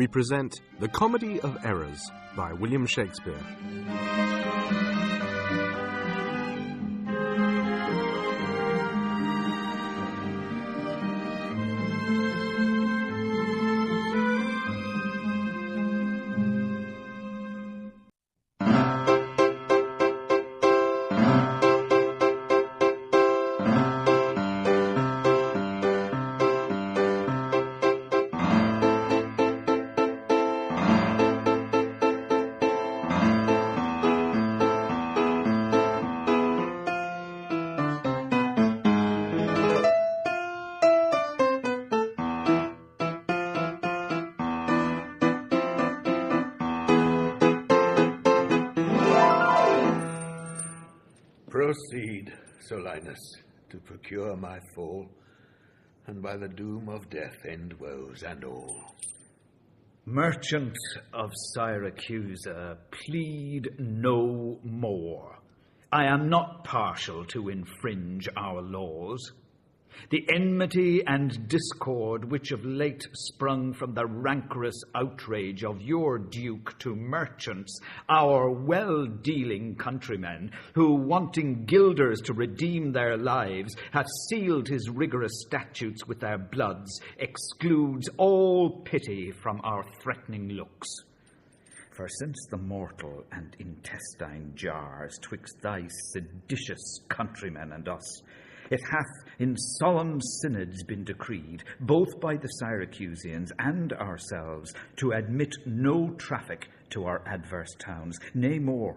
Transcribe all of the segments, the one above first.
we present The Comedy of Errors by William Shakespeare. Proceed, Solinus, to procure my fall, and by the doom of death end woes and all. Merchant of Syracuse, plead no more. I am not partial to infringe our laws. The enmity and discord which of late sprung from the rancorous outrage of your duke to merchants, our well-dealing countrymen, who, wanting guilders to redeem their lives, have sealed his rigorous statutes with their bloods, excludes all pity from our threatening looks. For since the mortal and intestine jars twixt thy seditious countrymen and us, it hath in solemn synods been decreed, both by the Syracusians and ourselves, to admit no traffic to our adverse towns. Nay more,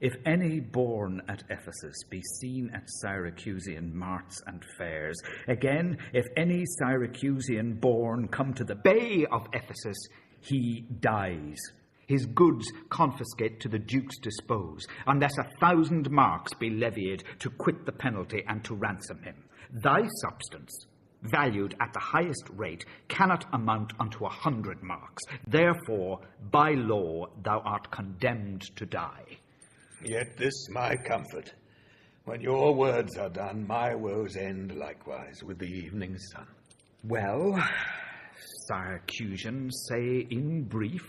if any born at Ephesus be seen at Syracusian marts and fairs, again, if any Syracusian born come to the bay of Ephesus, he dies. His goods confiscate to the Duke's dispose, unless 1,000 marks be levied to quit the penalty and to ransom him. Thy substance, valued at the highest rate, cannot amount unto 100 marks. Therefore, by law, thou art condemned to die. Yet this my comfort. When your words are done, my woes end likewise with the evening sun. Well, Syracusans, say in brief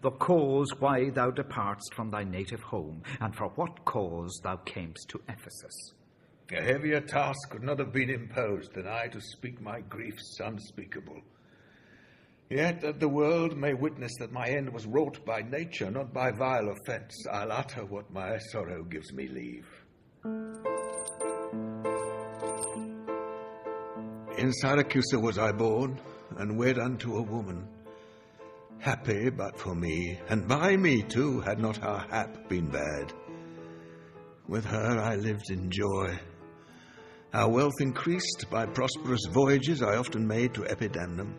the cause why thou departst from thy native home, and for what cause thou camest to Ephesus. A heavier task could not have been imposed than I to speak my griefs unspeakable. Yet that the world may witness that my end was wrought by nature, not by vile offence, I'll utter what my sorrow gives me leave. In Syracuse was I born, and wed unto a woman, happy but for me, and by me too, had not our hap been bad. With her I lived in joy. Our wealth increased by prosperous voyages I often made to Epidamnum,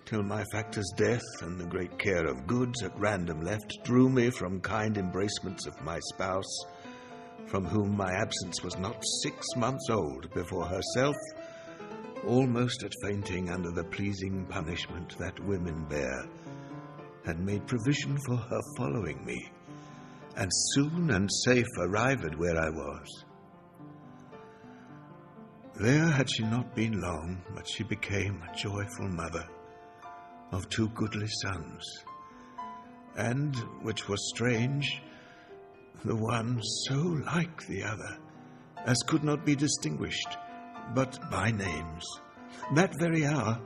till my factor's death and the great care of goods at random left drew me from kind embracements of my spouse, from whom my absence was not 6 months old before herself, almost at fainting under the pleasing punishment that women bear, had made provision for her following me, and soon and safe arrived where I was. There had she not been long, but she became a joyful mother of 2 goodly sons, and, which was strange, the one so like the other, as could not be distinguished, but by names. That very hour,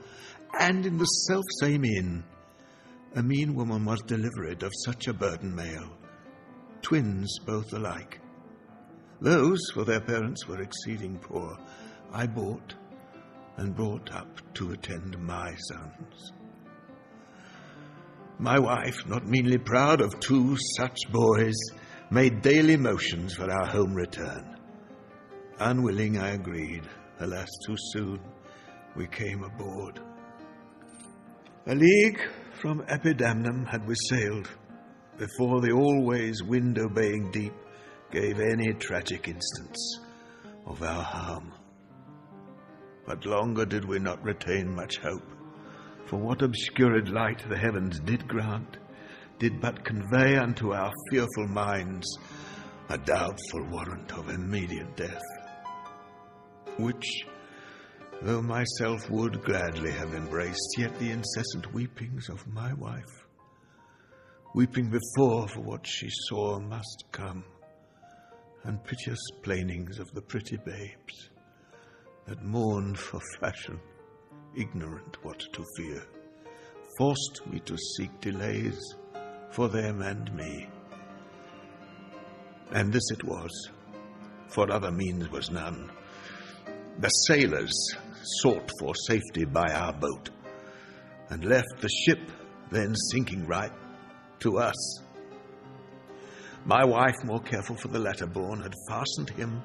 and in the self-same inn, a mean woman was delivered of such a burden male, twins both alike. Those, for their parents were exceeding poor, I bought and brought up to attend my sons. My wife, not meanly proud of 2 such boys, made daily motions for our home return. Unwilling I agreed, alas too soon we came aboard. A league from Epidamnum had we sailed, before the always wind-obeying deep gave any tragic instance of our harm. But longer did we not retain much hope, for what obscured light the heavens did grant, did but convey unto our fearful minds a doubtful warrant of immediate death, which, Though myself would gladly have embraced, yet the incessant weepings of my wife, weeping before for what she saw must come, and piteous plainings of the pretty babes that mourned for fashion, ignorant what to fear, forced me to seek delays for them and me. And this it was, for other means was none. The sailors sought for safety by our boat, and left the ship, then sinking right, to us. My wife, more careful for the latter born, had fastened him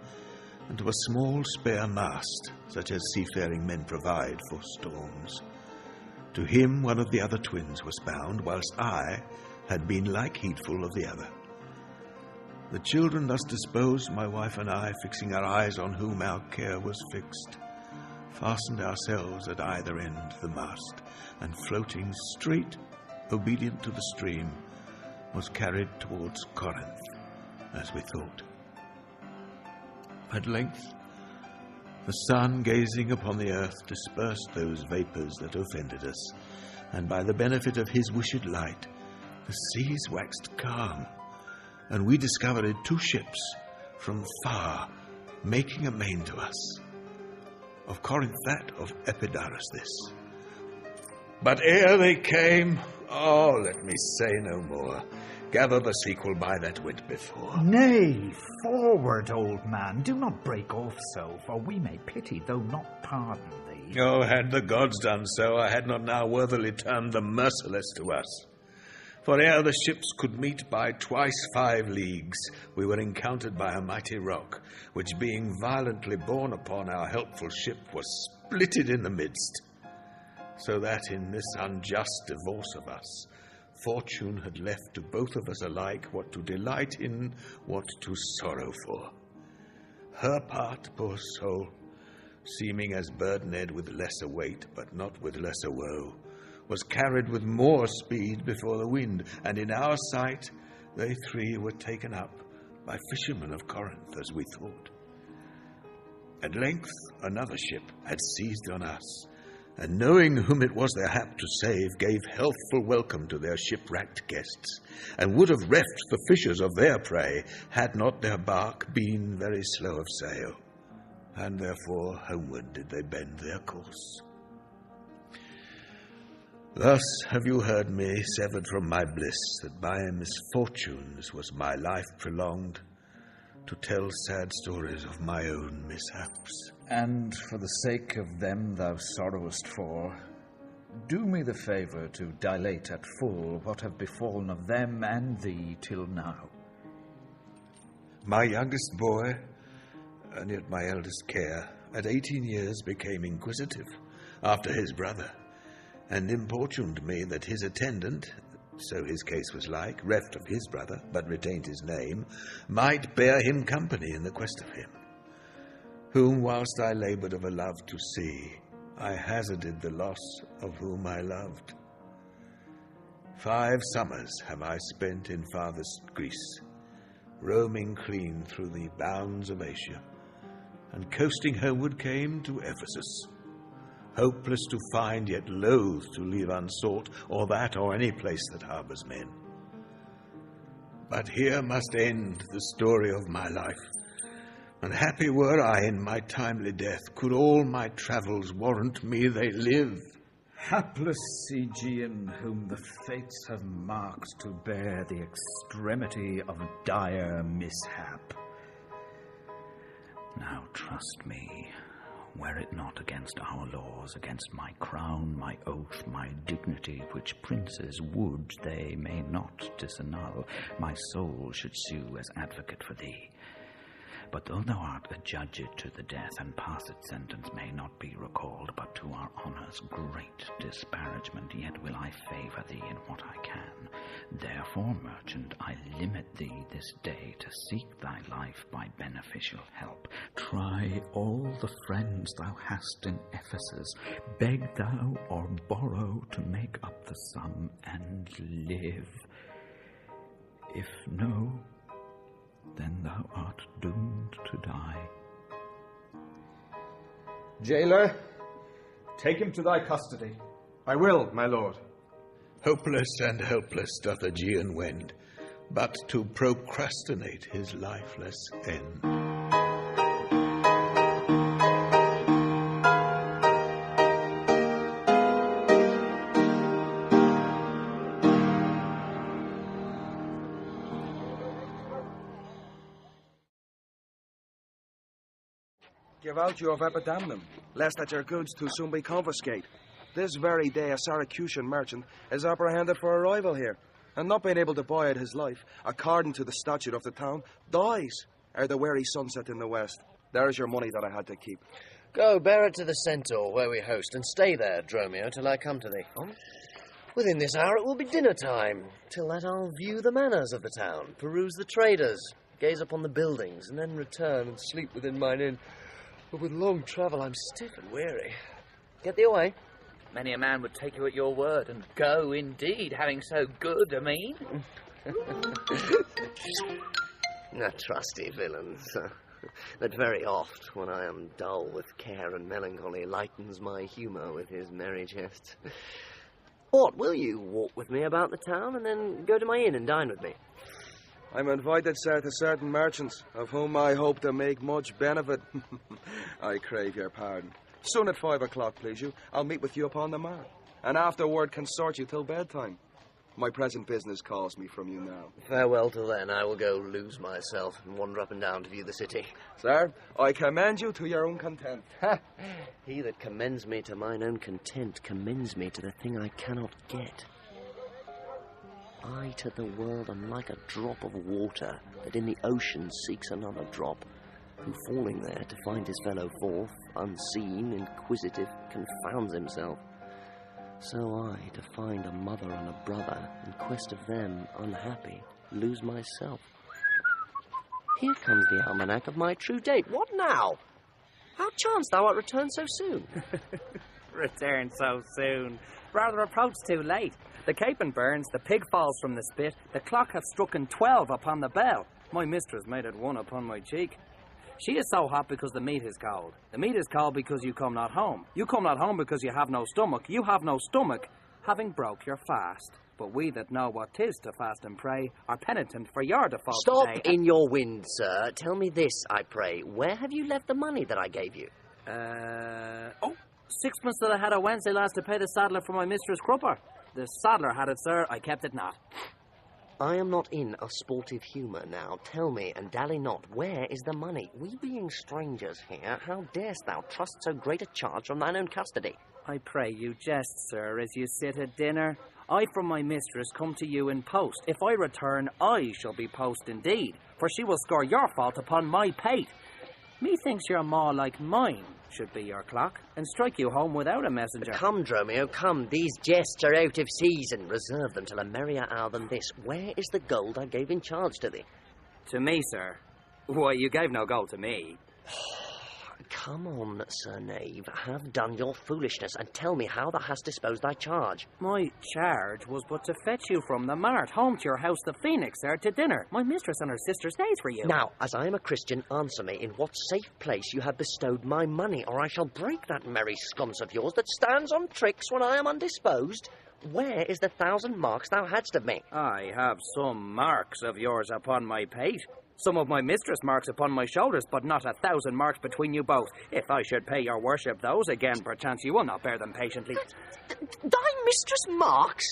into a small spare mast, such as seafaring men provide for storms. To him one of the other twins was bound, whilst I had been like heedful of the other. The children thus disposed, my wife and I, fixing our eyes on whom our care was fixed, fastened ourselves at either end the mast, and floating straight, obedient to the stream, was carried towards Corinth, as we thought. At length, the sun, gazing upon the earth, dispersed those vapours that offended us, and by the benefit of his wished light, the seas waxed calm, and we discovered 2 ships from far making amain to us. Of Corinth that, of Epidaurus this. But ere they came, let me say no more. Gather the sequel by that went before. Nay, forward, old man, do not break off so, for we may pity, though not pardon thee. Oh, had the gods done so, I had not now worthily termed them merciless to us. For ere the ships could meet by twice 5 leagues, we were encountered by a mighty rock, which being violently borne upon our helpful ship was splitted in the midst, so that in this unjust divorce of us, fortune had left to both of us alike what to delight in, what to sorrow for. Her part, poor soul, seeming as burdened with lesser weight, but not with lesser woe, was carried with more speed before the wind, and in our sight they 3 were taken up by fishermen of Corinth, as we thought. At length another ship had seized on us, and knowing whom it was their hap to save, gave healthful welcome to their shipwrecked guests, and would have reft the fishers of their prey, had not their bark been very slow of sail, and therefore homeward did they bend their course. Thus have you heard me, severed from my bliss, that by misfortunes was my life prolonged, to tell sad stories of my own mishaps. And for the sake of them thou sorrowest for, do me the favour to dilate at full what have befallen of them and thee till now. My youngest boy, and yet my eldest care, at 18 years became inquisitive after his brother, and importuned me that his attendant, so his case was like, reft of his brother, but retained his name, might bear him company in the quest of him, whom whilst I laboured of a love to see, I hazarded the loss of whom I loved. 5 summers have I spent in farthest Greece, roaming clean through the bounds of Asia, and coasting homeward came to Ephesus, hopeless to find, yet loath to leave unsought, or that or any place that harbours men. But here must end the story of my life, and happy were I in my timely death, could all my travels warrant me they live. Hapless Aegean, whom the fates have marked to bear the extremity of dire mishap. Now trust me, were it not against our laws, against my crown, my oath, my dignity, which princes would they may not disannul, my soul should sue as advocate for thee. But though thou art adjudged to the death, and passed sentence may not be recalled, but to our honour's great disparagement, yet will I favour thee in what I can. Therefore, merchant, I limit thee this day to seek thy life by beneficial help. Try all the friends thou hast in Ephesus, beg thou or borrow to make up the sum, and live. If no, then thou art doomed to die. Jailer, Take him to thy custody. I will, my lord. Hopeless and helpless doth Aegean wend, but to procrastinate his lifeless end. Give out your Epidamnum, lest that your goods too soon be confiscated. This very day a Syracusan merchant is apprehended for arrival here, and not being able to buy out his life, according to the statute of the town, dies ere the weary sunset in the west. There's your money that I had to keep. Go, bear it to the centaur where we host, and stay there, Dromio, till I come to thee. Oh? Within this hour it will be dinner time. Till that I'll view the manners of the town, peruse the traders, gaze upon the buildings, and then return and sleep within mine inn. But with long travel, I'm stiff and weary. Get thee away. Many a man would take you at your word, and go indeed, having so good a mean. Trusty villains. That very oft, when I am dull with care and melancholy, lightens my humour with his merry jests. What, will you walk with me about the town, and then go to my inn and dine with me? I'm invited, sir, to certain merchants, of whom I hope to make much benefit. I crave your pardon. Soon at 5 o'clock, please you. I'll meet with you upon the Mart, and afterward consort you till bedtime. My present business calls me from you now. Farewell till then. I will go lose myself and wander up and down to view the city. Sir, I commend you to your own content. He that commends me to mine own content commends me to the thing I cannot get. I to the world am like a drop of water that in the ocean seeks another drop, who falling there to find his fellow forth, unseen, inquisitive, confounds himself. So I, to find a mother and a brother, in quest of them, unhappy, lose myself. Here comes the almanac of my true date. What now? How chance thou art returned so soon? Return so soon. Rather approach too late. The capon burns, the pig falls from the spit, the clock hath strucken 12 upon the bell. My mistress made it 1 upon my cheek. She is so hot because the meat is cold. The meat is cold because you come not home. You come not home because you have no stomach. You have no stomach, having broke your fast. But we that know what 'tis to fast and pray are penitent for your default. Stop in your wind, sir. Tell me this, I pray. Where have you left the money that I gave you? 6 months that I had on Wednesday last to pay the saddler for my mistress' crupper. The saddler had it, sir. I kept it not. I am not in a sportive humour now. Tell me, and dally not, where is the money? We being strangers here, how darest thou trust so great a charge from thine own custody? I pray you jest, sir, as you sit at dinner. I from my mistress come to you in post. If I return, I shall be post indeed, for she will score your fault upon my pate. Methinks your maw like mine should be your clock, and strike you home without a messenger. Come, Dromio, come. These jests are out of season. Reserve them till a merrier hour than this. Where is the gold I gave in charge to thee? To me, sir? Why, you gave no gold to me. Come on, Sir Knave. Have done your foolishness, and tell me how thou hast disposed thy charge. My charge was but to fetch you from the Mart, home to your house, the Phoenix, there, to dinner. My mistress and her sister stays for you. Now, as I am a Christian, answer me in what safe place you have bestowed my money, or I shall break that merry sconce of yours that stands on tricks when I am undisposed. Where is the 1,000 marks thou hadst of me? I have some marks of yours upon my pate. Some of my mistress marks upon my shoulders, but not 1,000 marks between you both. If I should pay your worship those again, perchance you will not bear them patiently. Thy mistress marks?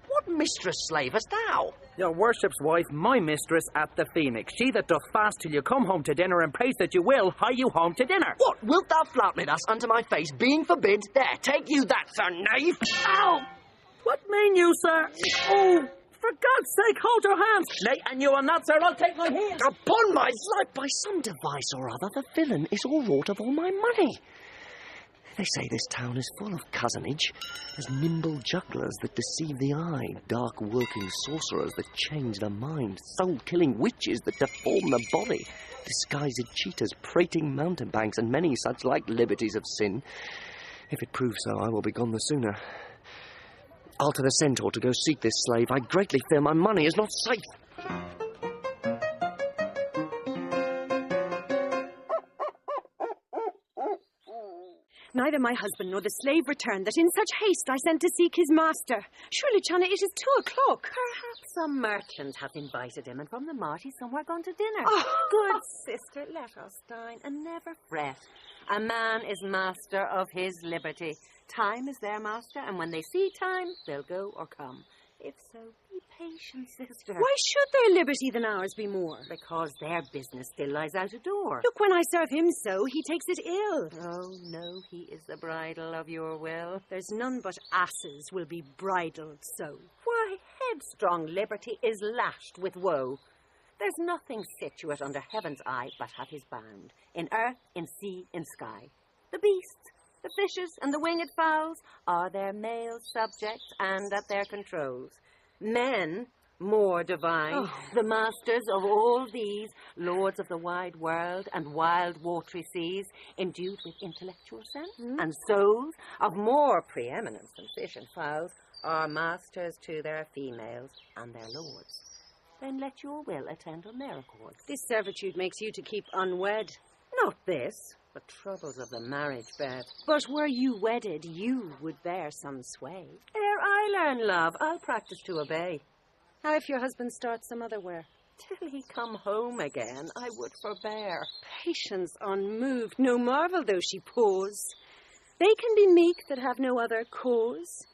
What mistress slave hast thou? Your worship's wife, my mistress at the Phoenix. She that doth fast till you come home to dinner and prays that you will hie you home to dinner. What, wilt thou floutlet us unto my face, being forbid? There, take you that, Sir Knave. Ow! What mean you, sir? Oh! For God's sake, hold your hands! Nay, and you are not, sir. I'll take my hands. Upon my life, by some device or other, the villain is all wrought of all my money. They say this town is full of cozenage. There's nimble jugglers that deceive the eye, dark working sorcerers that change the mind, soul-killing witches that deform the body, disguised cheaters, prating mountebanks, and many such like liberties of sin. If it proves so, I will be gone the sooner. I'll to the centaur to go seek this slave. I greatly fear my money is not safe. Neither my husband nor the slave returned, that in such haste I sent to seek his master. Surely, Luciana, it is 2:00. Perhaps some merchant hath invited him, and from the Mart he's somewhere gone to dinner. Oh. Good sister, let us dine, and never fret. A man is master of his liberty. Time is their master, and when they see time, they'll go or come. If so, be patient, sister. Why should their liberty than ours be more? Because their business still lies out a door. Look, when I serve him so, he takes it ill. Oh, no, he is the bridle of your will. There's none but asses will be bridled so. Why, headstrong liberty is lashed with woe. There's nothing situate under heaven's eye but hath his bound, in earth, in sea, in sky. The beasts, the fishes, and the winged fowls are their male subjects and at their controls. Men, more divine, the masters of all these, lords of the wide world and wild watery seas, endued with intellectual sense and souls of more preeminence than fish and fowls, are masters to their females and their lords. Then let your will attend on their accord. This servitude makes you to keep unwed. Not this, the troubles of the marriage bed. But were you wedded, you would bear some sway. Ere I learn love, I'll practice to obey. How if your husband starts some other where? Till he come home again, I would forbear. Patience unmoved, no marvel though she pause. They can be meek that have no other cause.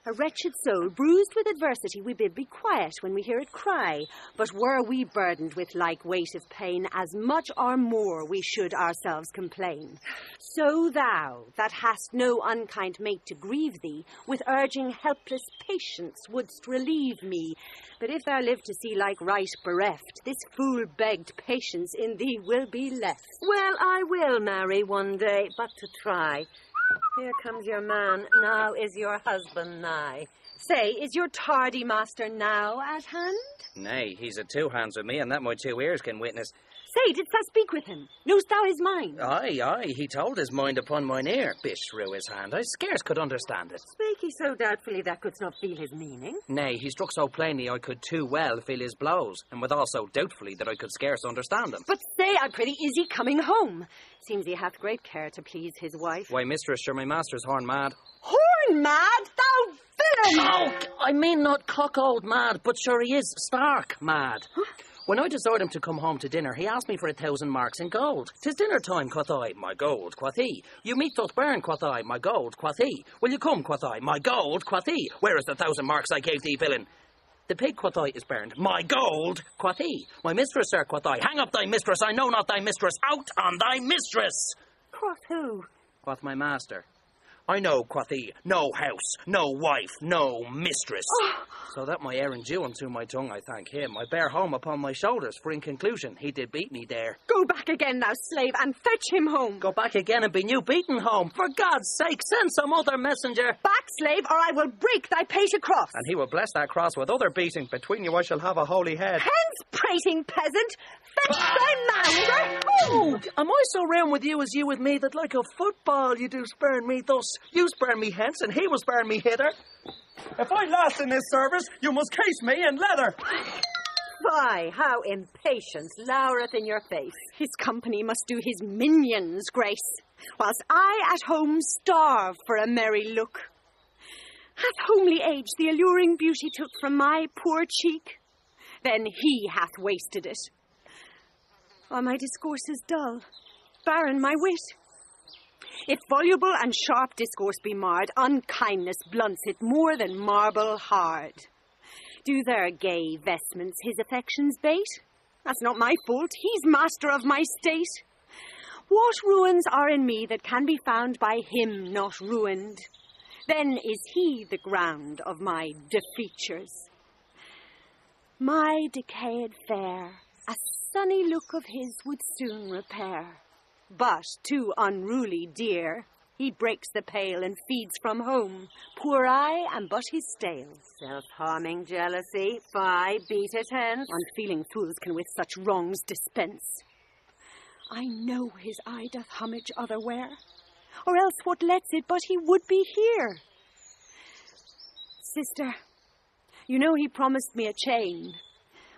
A wretched soul, bruised with adversity, we bid be quiet when we hear it cry. But were we burdened with like weight of pain, as much or more we should ourselves complain. So thou, that hast no unkind mate to grieve thee, with urging helpless patience wouldst relieve me. But if thou live to see like right bereft, this fool-begged patience in thee will be left. Well, I will marry one day, but to try. Here comes your man, now is your husband nigh. Say, is your tardy master now at hand? Nay, he's at 2 hands with me, and that my 2 ears can witness. Say, didst thou speak with him? Knowst thou his mind? Aye, he told his mind upon mine ear. Bishrew his hand, I scarce could understand it. Spake he so doubtfully thou couldst not feel his meaning? Nay, he struck so plainly I could too well feel his blows, and withal so doubtfully that I could scarce understand them. But say, I prithee, is he coming home? Seems he hath great care to please his wife. Why, mistress, sure my master's horn mad. Horn mad, thou villain! Oh, I mean not cock-old mad, but sure he is stark mad. When I desired him to come home to dinner, he asked me for 1,000 marks in gold. 'Tis dinner time, quoth I. My gold, quoth he. You meet doth burn, quoth I. My gold, quoth he. Will you come, quoth I. My gold, quoth he. Where is the 1,000 marks I gave thee, villain? The pig, quoth I, is burned. My gold, quoth he. My mistress, sir, quoth I. Hang up thy mistress, I know not thy mistress. Out on thy mistress! Quoth who? Quoth my master. I know, quoth he, no house, no wife, no mistress. So that my errand due unto my tongue, I thank him. I bear home upon my shoulders, for in conclusion, he did beat me there. Go back again, thou slave, and fetch him home. Go back again and be new beaten home. For God's sake, send some other messenger. Back, slave, or I will break thy pated cross. And he will bless that cross with other beating. Between you I shall have a holy head. Hence, prating peasant, fetch thy mounder. Oh, am I so round with you as you with me, that like a football you do spurn me thus? You spurn me hence, and he will spurn me hither. If I last in this service, you must case me in leather. Why, how impatience loureth in your face. His company must do his minions grace, whilst I at home starve for a merry look. Hath homely age the alluring beauty took from my poor cheek? Then he hath wasted it. Or my discourse is dull, barren my wit. If voluble and sharp discourse be marred, unkindness blunts it more than marble hard. Do their gay vestments his affections bait? That's not my fault, he's master of my state. What ruins are in me that can be found by him not ruined? Then is he the ground of my defeatures. My decayed fair, a sunny look of his would soon repair. But, too unruly dear, he breaks the pale and feeds from home. Poor I am but his stale. Self-harming jealousy, fie, beat it hence. Unfeeling fools can with such wrongs dispense. I know his eye doth homage otherwhere, or else what lets it but he would be here. Sister, you know he promised me a chain.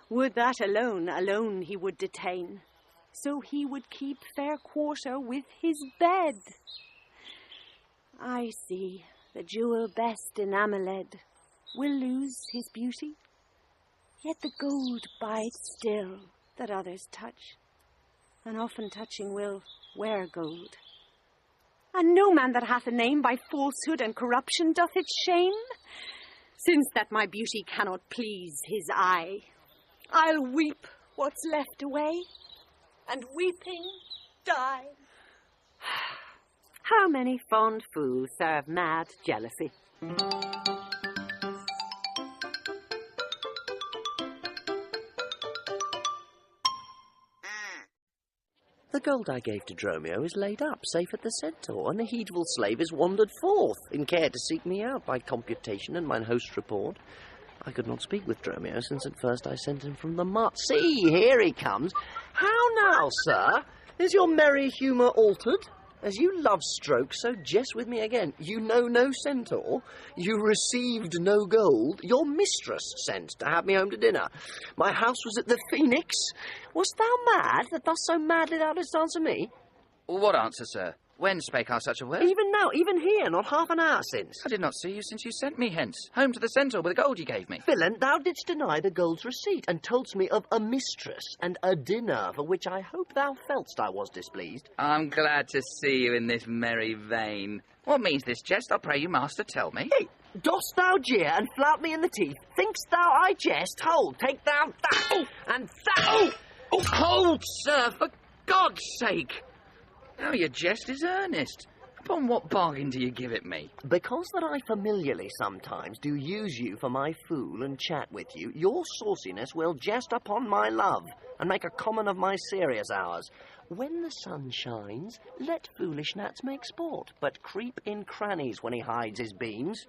Would that alone he would detain. So he would keep fair quarter with his bed. I see the jewel best enameled will lose his beauty, yet the gold bides still that others touch, and often touching will wear gold. And no man that hath a name by falsehood and corruption doth it shame, since that my beauty cannot please his eye. I'll weep what's left away, and weeping die. How many fond fools serve mad jealousy? The gold I gave to Dromio is laid up, safe at the centaur, and the heedful slave is wandered forth, in care to seek me out by computation and mine host's report. I could not speak with Dromio, since at first I sent him from the Mart. See, here he comes. How now, sir? Is your merry humour altered? As you love stroke, so jest with me again. You know no centaur. You received no gold. Your mistress sent to have me home to dinner. My house was at the Phoenix. Wast thou mad that thus so madly thou didst answer me? What answer, sir? When spake I such a word? Even now, even here, not half an hour since. I did not see you since you sent me hence, home to the centaur with the gold you gave me. Villain, thou didst deny the gold's receipt, and toldst me of a mistress and a dinner, for which I hope thou felt'st I was displeased. I'm glad to see you in this merry vein. What means this jest? I pray you, master, tell me. Hey, dost thou jeer and flout me in the teeth? Think'st thou I jest? Hold, take thou that, and that. Oh, hold, sir, for God's sake. Now your jest is earnest. Upon what bargain do you give it me? Because that I familiarly sometimes do use you for my fool and chat with you, your sauciness will jest upon my love, and make a common of my serious hours. When the sun shines, let foolish gnats make sport, but creep in crannies when he hides his beams.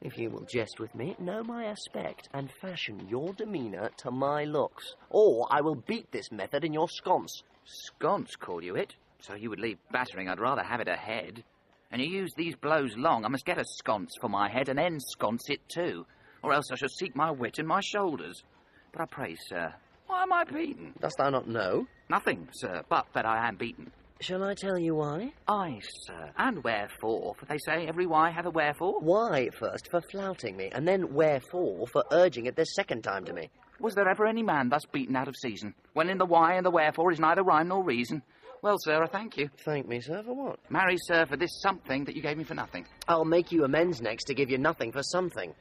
If you will jest with me, know my aspect, and fashion your demeanour to my looks, or I will beat this method in your sconce. Sconce, call you it? So you would leave battering, I'd rather have it ahead. And you use these blows long, I must get a sconce for my head and then sconce it too, or else I shall seek my wit in my shoulders. But I pray, sir, why am I beaten? Dost thou not know? Nothing, sir, but that I am beaten. Shall I tell you why? Aye, sir, and wherefore, for they say every why hath a wherefore. Why, first, for flouting me, and then wherefore, for urging it this second time to me. Was there ever any man thus beaten out of season, when in the why and the wherefore is neither rhyme nor reason? Well, sir, I thank you. Thank me, sir, for what? Marry, sir, for this something that you gave me for nothing. I'll make you amends next to give you nothing for something.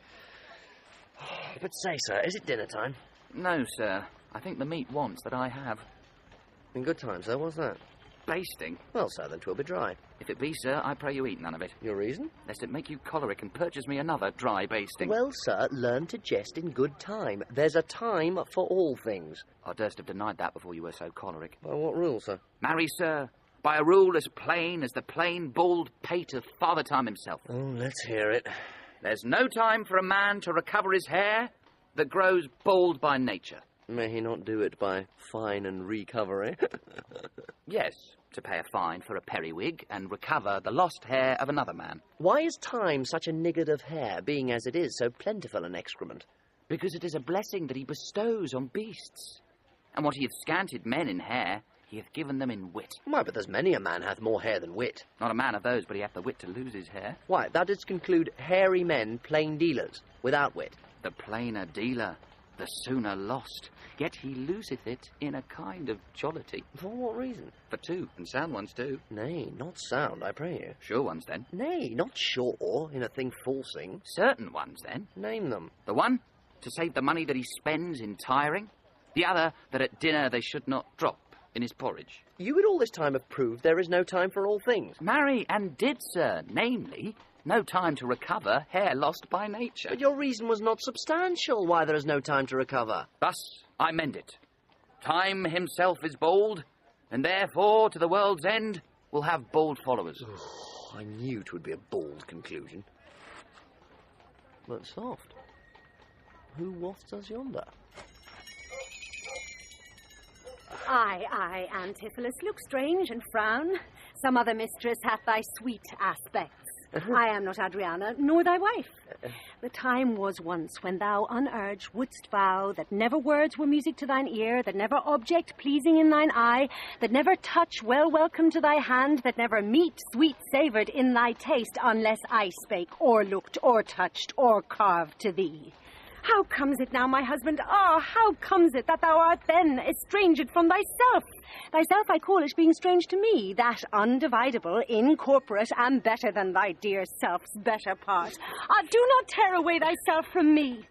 But say, sir, is it dinner time? No, sir. I think the meat wants that I have. In good time, sir, what's that? Basting. Well, sir, then 'twill be dry. If it be, sir, I pray you eat none of it. Your reason? Lest it make you choleric and purchase me another dry basting. Well, sir, learn to jest in good time. There's a time for all things. I durst have denied that before you were so choleric. By what rule, sir? Marry, sir, by a rule as plain as the plain bald pate of Father Time himself. Oh, let's hear it. There's no time for a man to recover his hair that grows bald by nature. May he not do it by fine and recovery? Yes, to pay a fine for a periwig and recover the lost hair of another man. Why is time such a niggard of hair, being as it is so plentiful an excrement? Because it is a blessing that he bestows on beasts. And what he hath scanted men in hair, he hath given them in wit. Why, but there's many a man hath more hair than wit. Not a man of those, but he hath the wit to lose his hair. Why, thou didst conclude hairy men plain dealers, without wit. The plainer dealer, the sooner lost. Yet he loseth it in a kind of jollity. For what reason? For two, and sound ones too. Nay, not sound, I pray you. Sure ones, then. Nay, not sure, in a thing falsing. Certain ones, then. Name them. The one, to save the money that he spends in tiring. The other, that at dinner they should not drop in his porridge. You would all this time have proved there is no time for all things. Marry, and did, sir, namely, no time to recover hair lost by nature. But your reason was not substantial why there is no time to recover. Thus I mend it. Time himself is bald, and therefore to the world's end will have bald followers. Oh, I knew 'twould be a bald conclusion. But soft. Who wafts us yonder? Aye, Antipholus, look strange and frown. Some other mistress hath thy sweet aspects. I am not Adriana, nor thy wife. The time was once when thou unurged wouldst vow that never words were music to thine ear, that never object pleasing in thine eye, that never touch well welcome to thy hand, that never meat sweet savoured in thy taste, unless I spake, or looked, or touched, or carved to thee. How comes it now, my husband, how comes it that thou art then estranged from thyself? Thyself I call it being strange to me, that undividable, incorporate, am better than thy dear self's better part. Do not tear away thyself from me.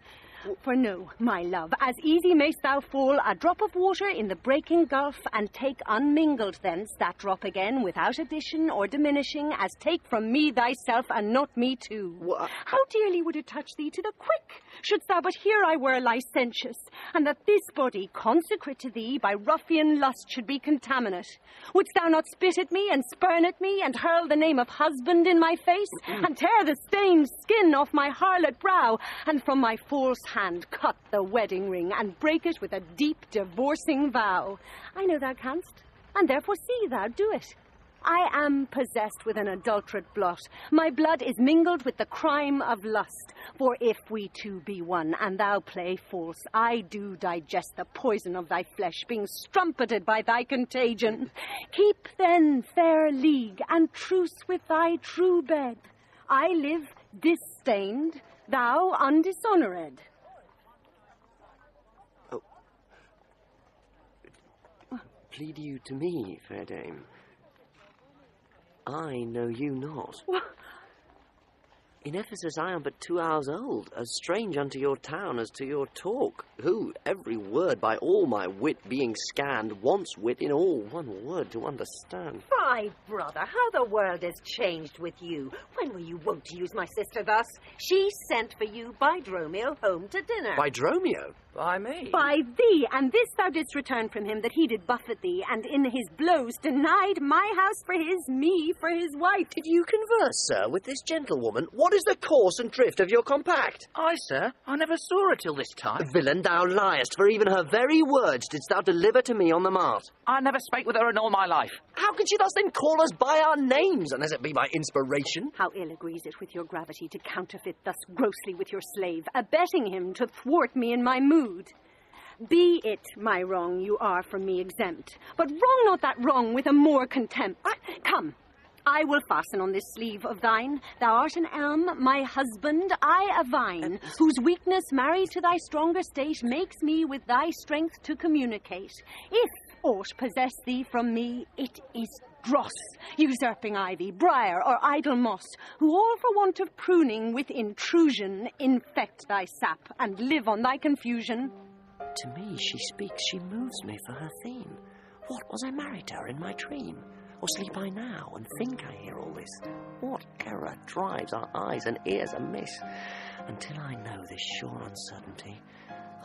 For no, my love, as easy mayst thou fall a drop of water in the breaking gulf, and take unmingled thence that drop again, without addition or diminishing, as take from me thyself, and not me too. How dearly would it touch thee to the quick, shouldst thou but here I were licentious, and that this body, consecrate to thee, by ruffian lust should be contaminate? Wouldst thou not spit at me, and spurn at me, and hurl the name of husband in my face, and tear the stained skin off my harlot brow, and from my false hand cut the wedding ring, and break it with a deep divorcing vow? I know thou canst, and therefore see thou do it. I am possessed with an adulterate blot. My blood is mingled with the crime of lust. For if we two be one, and thou play false, I do digest the poison of thy flesh, being strumpeted by thy contagion. Keep then fair league, and truce with thy true bed. I live disdained, thou undishonoured. Plead you to me, fair dame? I know you not. In Ephesus I am but 2 hours old, as strange unto your town as to your talk, who, every word by all my wit being scanned, wants wit in all one word to understand. Fie, brother, how the world is changed with you. When were you wont to use my sister thus? She sent for you by Dromio home to dinner. By Dromio? By me? By thee, and this thou didst return from him, that he did buffet thee, and in his blows denied my house for his, me for his wife. Did you converse, sir, with this gentlewoman? What is the course and drift of your compact? Aye, sir. I never saw her till this time. Villain, thou liest, for even her very words didst thou deliver to me on the mart. I never spake with her in all my life. How could she thus then call us by our names, unless it be by inspiration? How ill agrees it with your gravity to counterfeit thus grossly with your slave, abetting him to thwart me in my mood? Be it my wrong you are from me exempt, but wrong not that wrong with a more contempt. Come, I will fasten on this sleeve of thine. Thou art an elm, my husband, I a vine, whose weakness married to thy stronger state makes me with thy strength to communicate. If aught possess thee from me, it is dross, usurping ivy, briar, or idle moss, who all for want of pruning with intrusion infect thy sap, and live on thy confusion. To me she speaks, she moves me for her theme. What, was I married to her in my dream? Or sleep I now, and think I hear all this? What error drives our eyes and ears amiss? Until I know this sure uncertainty,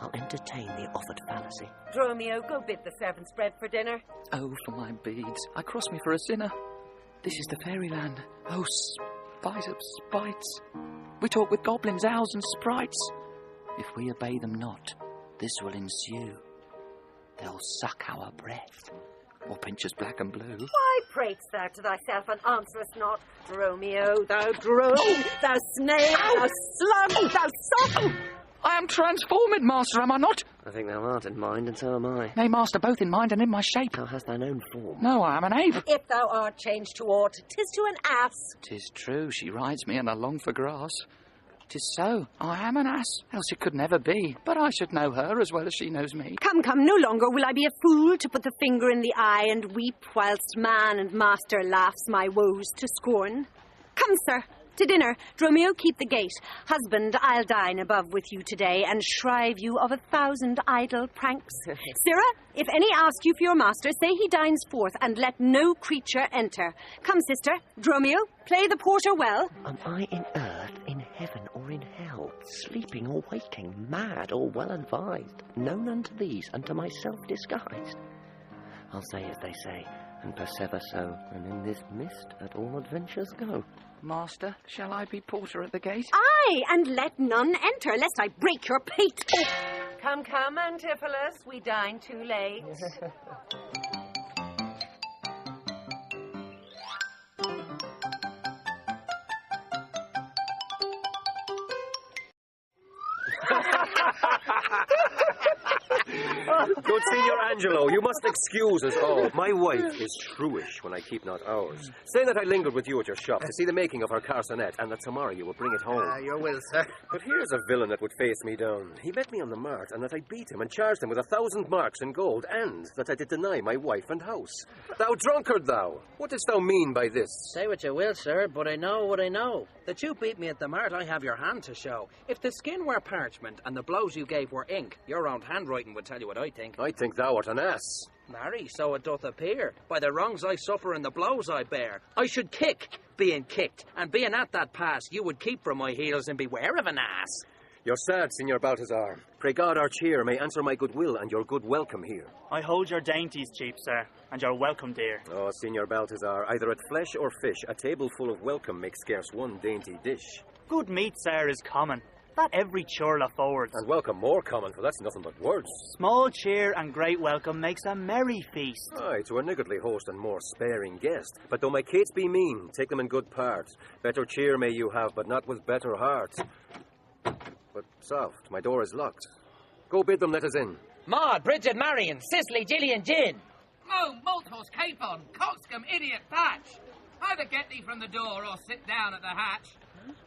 I'll entertain the offered fallacy. Dromio, go bid the servants bread for dinner. Oh, for my beads, I cross me for a sinner. This is the fairyland. Oh, spite of spites. We talk with goblins, owls, and sprites. If we obey them not, this will ensue. They'll suck our breath, or pinch us black and blue. Why pratest thou to thyself and answerest not? Dromio, thou drone, thou snail, thou slug, thou sot! I am transformed, master, am I not? I think thou art in mind, and so am I. Nay, master, both in mind and in my shape. Thou hast thine own form. No, I am an ape. If thou art changed to aught, 'tis to an ass. 'Tis true, she rides me, and I long for grass. 'Tis so, I am an ass, else it could never be. But I should know her as well as she knows me. Come, no longer will I be a fool to put the finger in the eye and weep, whilst man and master laughs my woes to scorn. Come, sir, to dinner. Dromio, keep the gate. Husband, I'll dine above with you today, and shrive you of 1,000 idle pranks. Sirrah, if any ask you for your master, say he dines forth, and let no creature enter. Come, sister, Dromio, play the porter well. Am I in earth, in heaven, or in hell, sleeping or waking, mad or well advised, known unto these, unto myself disguised? I'll say as they say, and persever so, and in this mist at all adventures go. Master, shall I be porter at the gate? Aye, and let none enter, lest I break your pate. Come, Antipholus, we dine too late. Good Signor Angelo, you must excuse us all. My wife is shrewish when I keep not ours. Say that I lingered with you at your shop to see the making of her carcanet, and that tomorrow you will bring it home. Your will, sir. But here's a villain that would face me down. He met me on the Mart, and that I beat him and charged him with 1,000 marks in gold, and that I did deny my wife and house. Thou drunkard, thou! What didst thou mean by this? Say what you will, sir, but I know what I know. That you beat me at the Mart, I have your hand to show. If the skin were parchment and the blows you gave were ink, your own handwriting would tell you what I think. I think thou art an ass. Marry, so it doth appear. By the wrongs I suffer and the blows I bear, I should kick, being kicked, and being at that pass, you would keep from my heels and beware of an ass. You're sad, Signor Balthazar. Pray God our cheer may answer my goodwill and your good welcome here. I hold your dainties cheap, sir, and you're welcome, dear. Oh, Signor Balthazar, either at flesh or fish, a table full of welcome makes scarce one dainty dish. Good meat, sir, is common. That every churl affords. And welcome more common, for that's nothing but words. Small cheer and great welcome makes a merry feast. Aye, to a niggardly host and more sparing guest. But though my cates be mean, take them in good part. Better cheer may you have, but not with better heart. But soft, my door is locked. Go bid them let us in. Maud, Bridget, Marion, Cicely, Gillian, Gin. Oh, Malthus, Capon, Coxcomb, Idiot, Patch. Either get thee from the door or sit down at the hatch.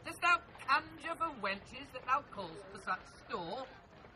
Dost thou conjure for wenches that thou call'st for such store?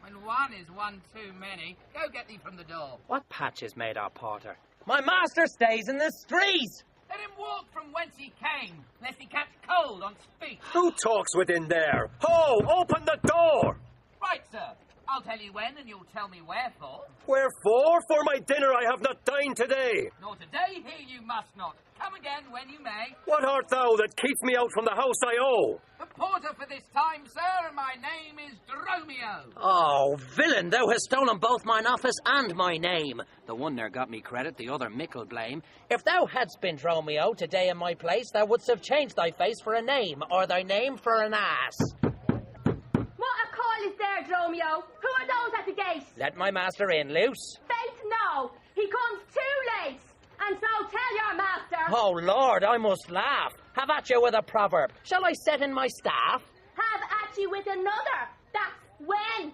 When one is one too many, go get thee from the door. What patches made our porter? My master stays in the streets. Let him walk from whence he came, lest he catch cold on speech. Who talks within there? Ho! Open the door! Right, sir. I'll tell you when, and you'll tell me wherefore. Wherefore? For my dinner I have not dined today. Nor today here you must not. Come again when you may. What art thou that keeps me out from the house I owe? The porter for this time, sir, and my name is Dromios. Oh, villain, thou hast stolen both mine office and my name. The one there got me credit, the other mickle blame. If thou hadst been Dromio today in my place, thou wouldst have changed thy face for a name, or thy name for an ass. What a call is there, Dromio? Who are those at the gate? Let my master in, Luce. Faith, no. He comes too late. And so tell your master. Oh, Lord, I must laugh. Have at you with a proverb. Shall I set in my staff? Have at you with another. That's when.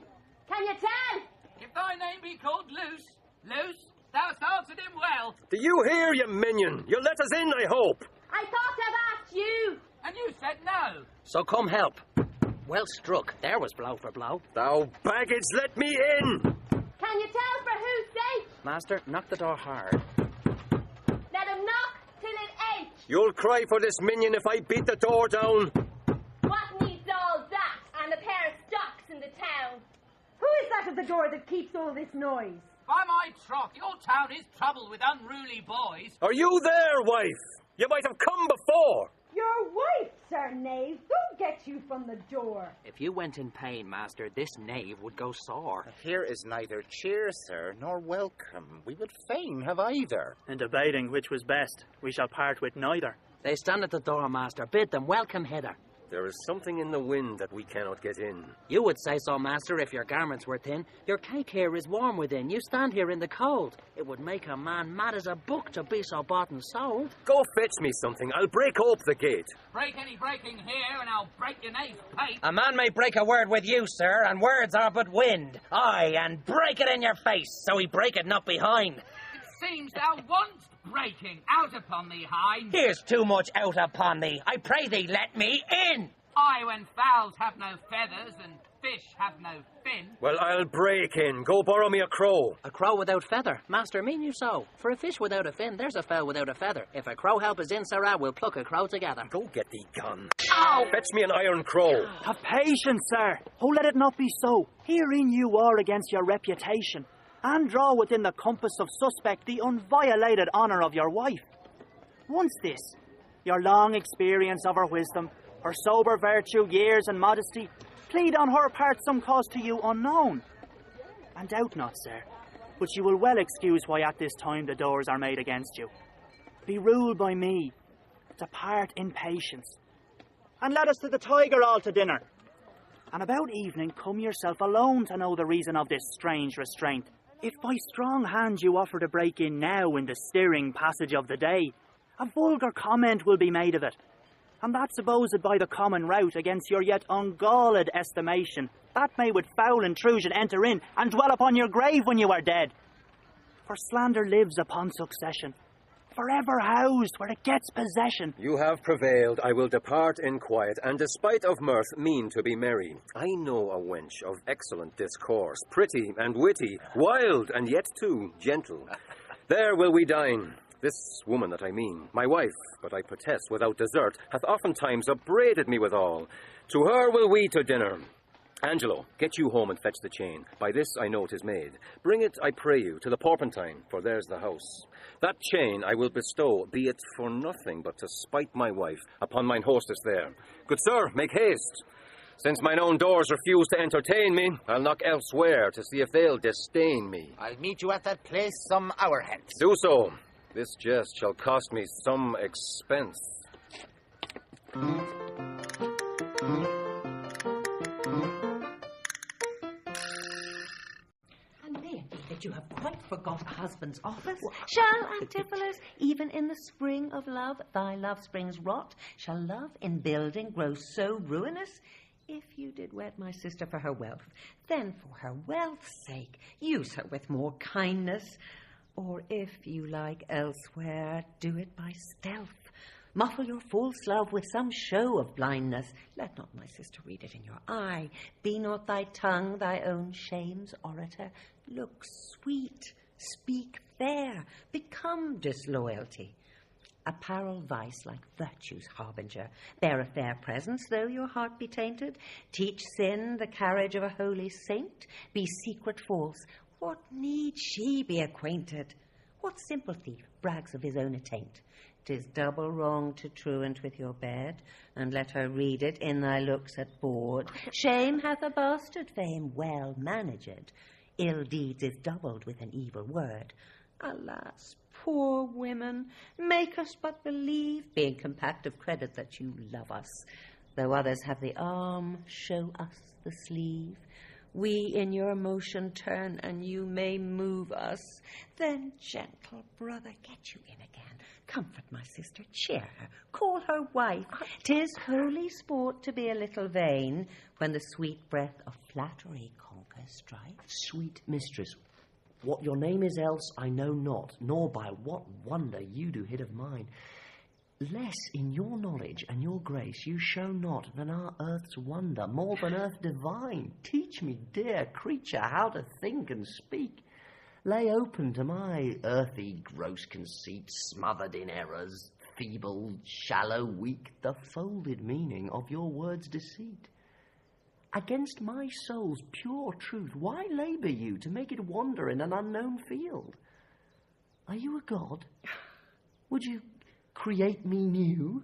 Can you tell? If thy name be called Luce, thou hast answered him well. Do you hear, you minion? You'll let us in, I hope. I thought I'd asked you. And you said no. So come help. Well struck. There was blow for blow. Thou baggage, let me in. Can you tell for whose sake? Master, knock the door hard. Let him knock till it ain't. You'll cry for this minion if I beat the door down. What needs all that and a pair of stocks in the town? Who is that at the door that keeps all this noise? By my troth, your town is troubled with unruly boys. Are you there, wife? You might have come before. Your wife, sir knave. Who gets you from the door? If you went in pain, master, this knave would go sore. Here is neither cheer, sir, nor welcome. We would fain have either. In debating which was best, we shall part with neither. They stand at the door, master. Bid them welcome hither. There is something in the wind that we cannot get in. You would say so, master, if your garments were thin. Your cake here is warm within. You stand here in the cold. It would make a man mad as a book to be so bought and sold. Go fetch me something. I'll break ope the gate. Break any breaking here, and I'll break your knave's pate. A man may break a word with you, sir, and words are but wind. Aye, and break it in your face, so he break it not behind. It seems thou want'st breaking out upon thee, hind. Here's too much out upon thee. I pray thee, let me in. Aye, when fowls have no feathers and fish have no fin. Well, I'll break in. Go borrow me a crow. A crow without feather? Master, mean you so? For a fish without a fin, there's a fowl without a feather. If a crow help us in, sirrah, we'll pluck a crow together. Go get thee gun. Ow! Fetch me an iron crow. Have patience, sir. Oh, let it not be so. Herein you war against your reputation, and draw within the compass of suspect the unviolated honour of your wife. Once this, your long experience of her wisdom, her sober virtue, years and modesty, plead on her part some cause to you unknown. And doubt not, sir, but you will well excuse why at this time the doors are made against you. Be ruled by me, depart in patience, and let us to the Tiger all to dinner. And about evening come yourself alone to know the reason of this strange restraint. If by strong hand you offer to break in now in the stirring passage of the day, a vulgar comment will be made of it, and that supposed by the common route against your yet ungalled estimation, that may with foul intrusion enter in and dwell upon your grave when you are dead. For slander lives upon succession, forever housed where it gets possession. You have prevailed. I will depart in quiet, and despite of mirth, mean to be merry. I know a wench of excellent discourse, pretty and witty, wild and yet too gentle. There will we dine. This woman that I mean, my wife, but I protest without desert, hath oftentimes upbraided me withal. To her will we to dinner. Angelo, get you home and fetch the chain. By this I know 'tis made. Bring it, I pray you, to the Porpentine, for there's the house. That chain I will bestow, be it for nothing but to spite my wife upon mine hostess there. Good sir, make haste. Since mine own doors refuse to entertain me, I'll knock elsewhere to see if they'll disdain me. I'll meet you at that place some hour hence. Do so. This jest shall cost me some expense. And may it be that you have quite forgot a husband's office? Shall, Antipholus, even in the spring of love, thy love springs rot? Shall love in building grow so ruinous? If you did wed my sister for her wealth, then for her wealth's sake, use her with more kindness. Or if you like elsewhere, do it by stealth. Muffle your false love with some show of blindness. Let not my sister read it in your eye. Be not thy tongue thy own shame's orator. Look sweet, speak fair, become disloyalty. Apparel vice like virtue's harbinger. Bear a fair presence, though your heart be tainted. Teach sin the carriage of a holy saint. Be secret false. What need she be acquainted? What simple thief brags of his own attaint? 'Tis double wrong to truant with your bed, and let her read it in thy looks at board. Shame hath a bastard fame, well managed. Ill deeds is doubled with an evil word. Alas, poor women, make us but believe, being compact of credit, that you love us. Though others have the arm, show us the sleeve. We in your motion turn, and you may move us. Then, gentle brother, get you in again. Comfort my sister, cheer her, call her wife. 'Tis holy sport to be a little vain, when the sweet breath of flattery conquers strife. Sweet mistress, what your name is else I know not, nor by what wonder you do hid of mine. Less in your knowledge and your grace you show not than our earth's wonder, more than earth divine. Teach me, dear creature, how to think and speak. Lay open to my earthy gross conceit, smothered in errors, feeble, shallow, weak, the folded meaning of your words' deceit. Against my soul's pure truth, why labour you to make it wander in an unknown field? Are you a god? Would you create me new?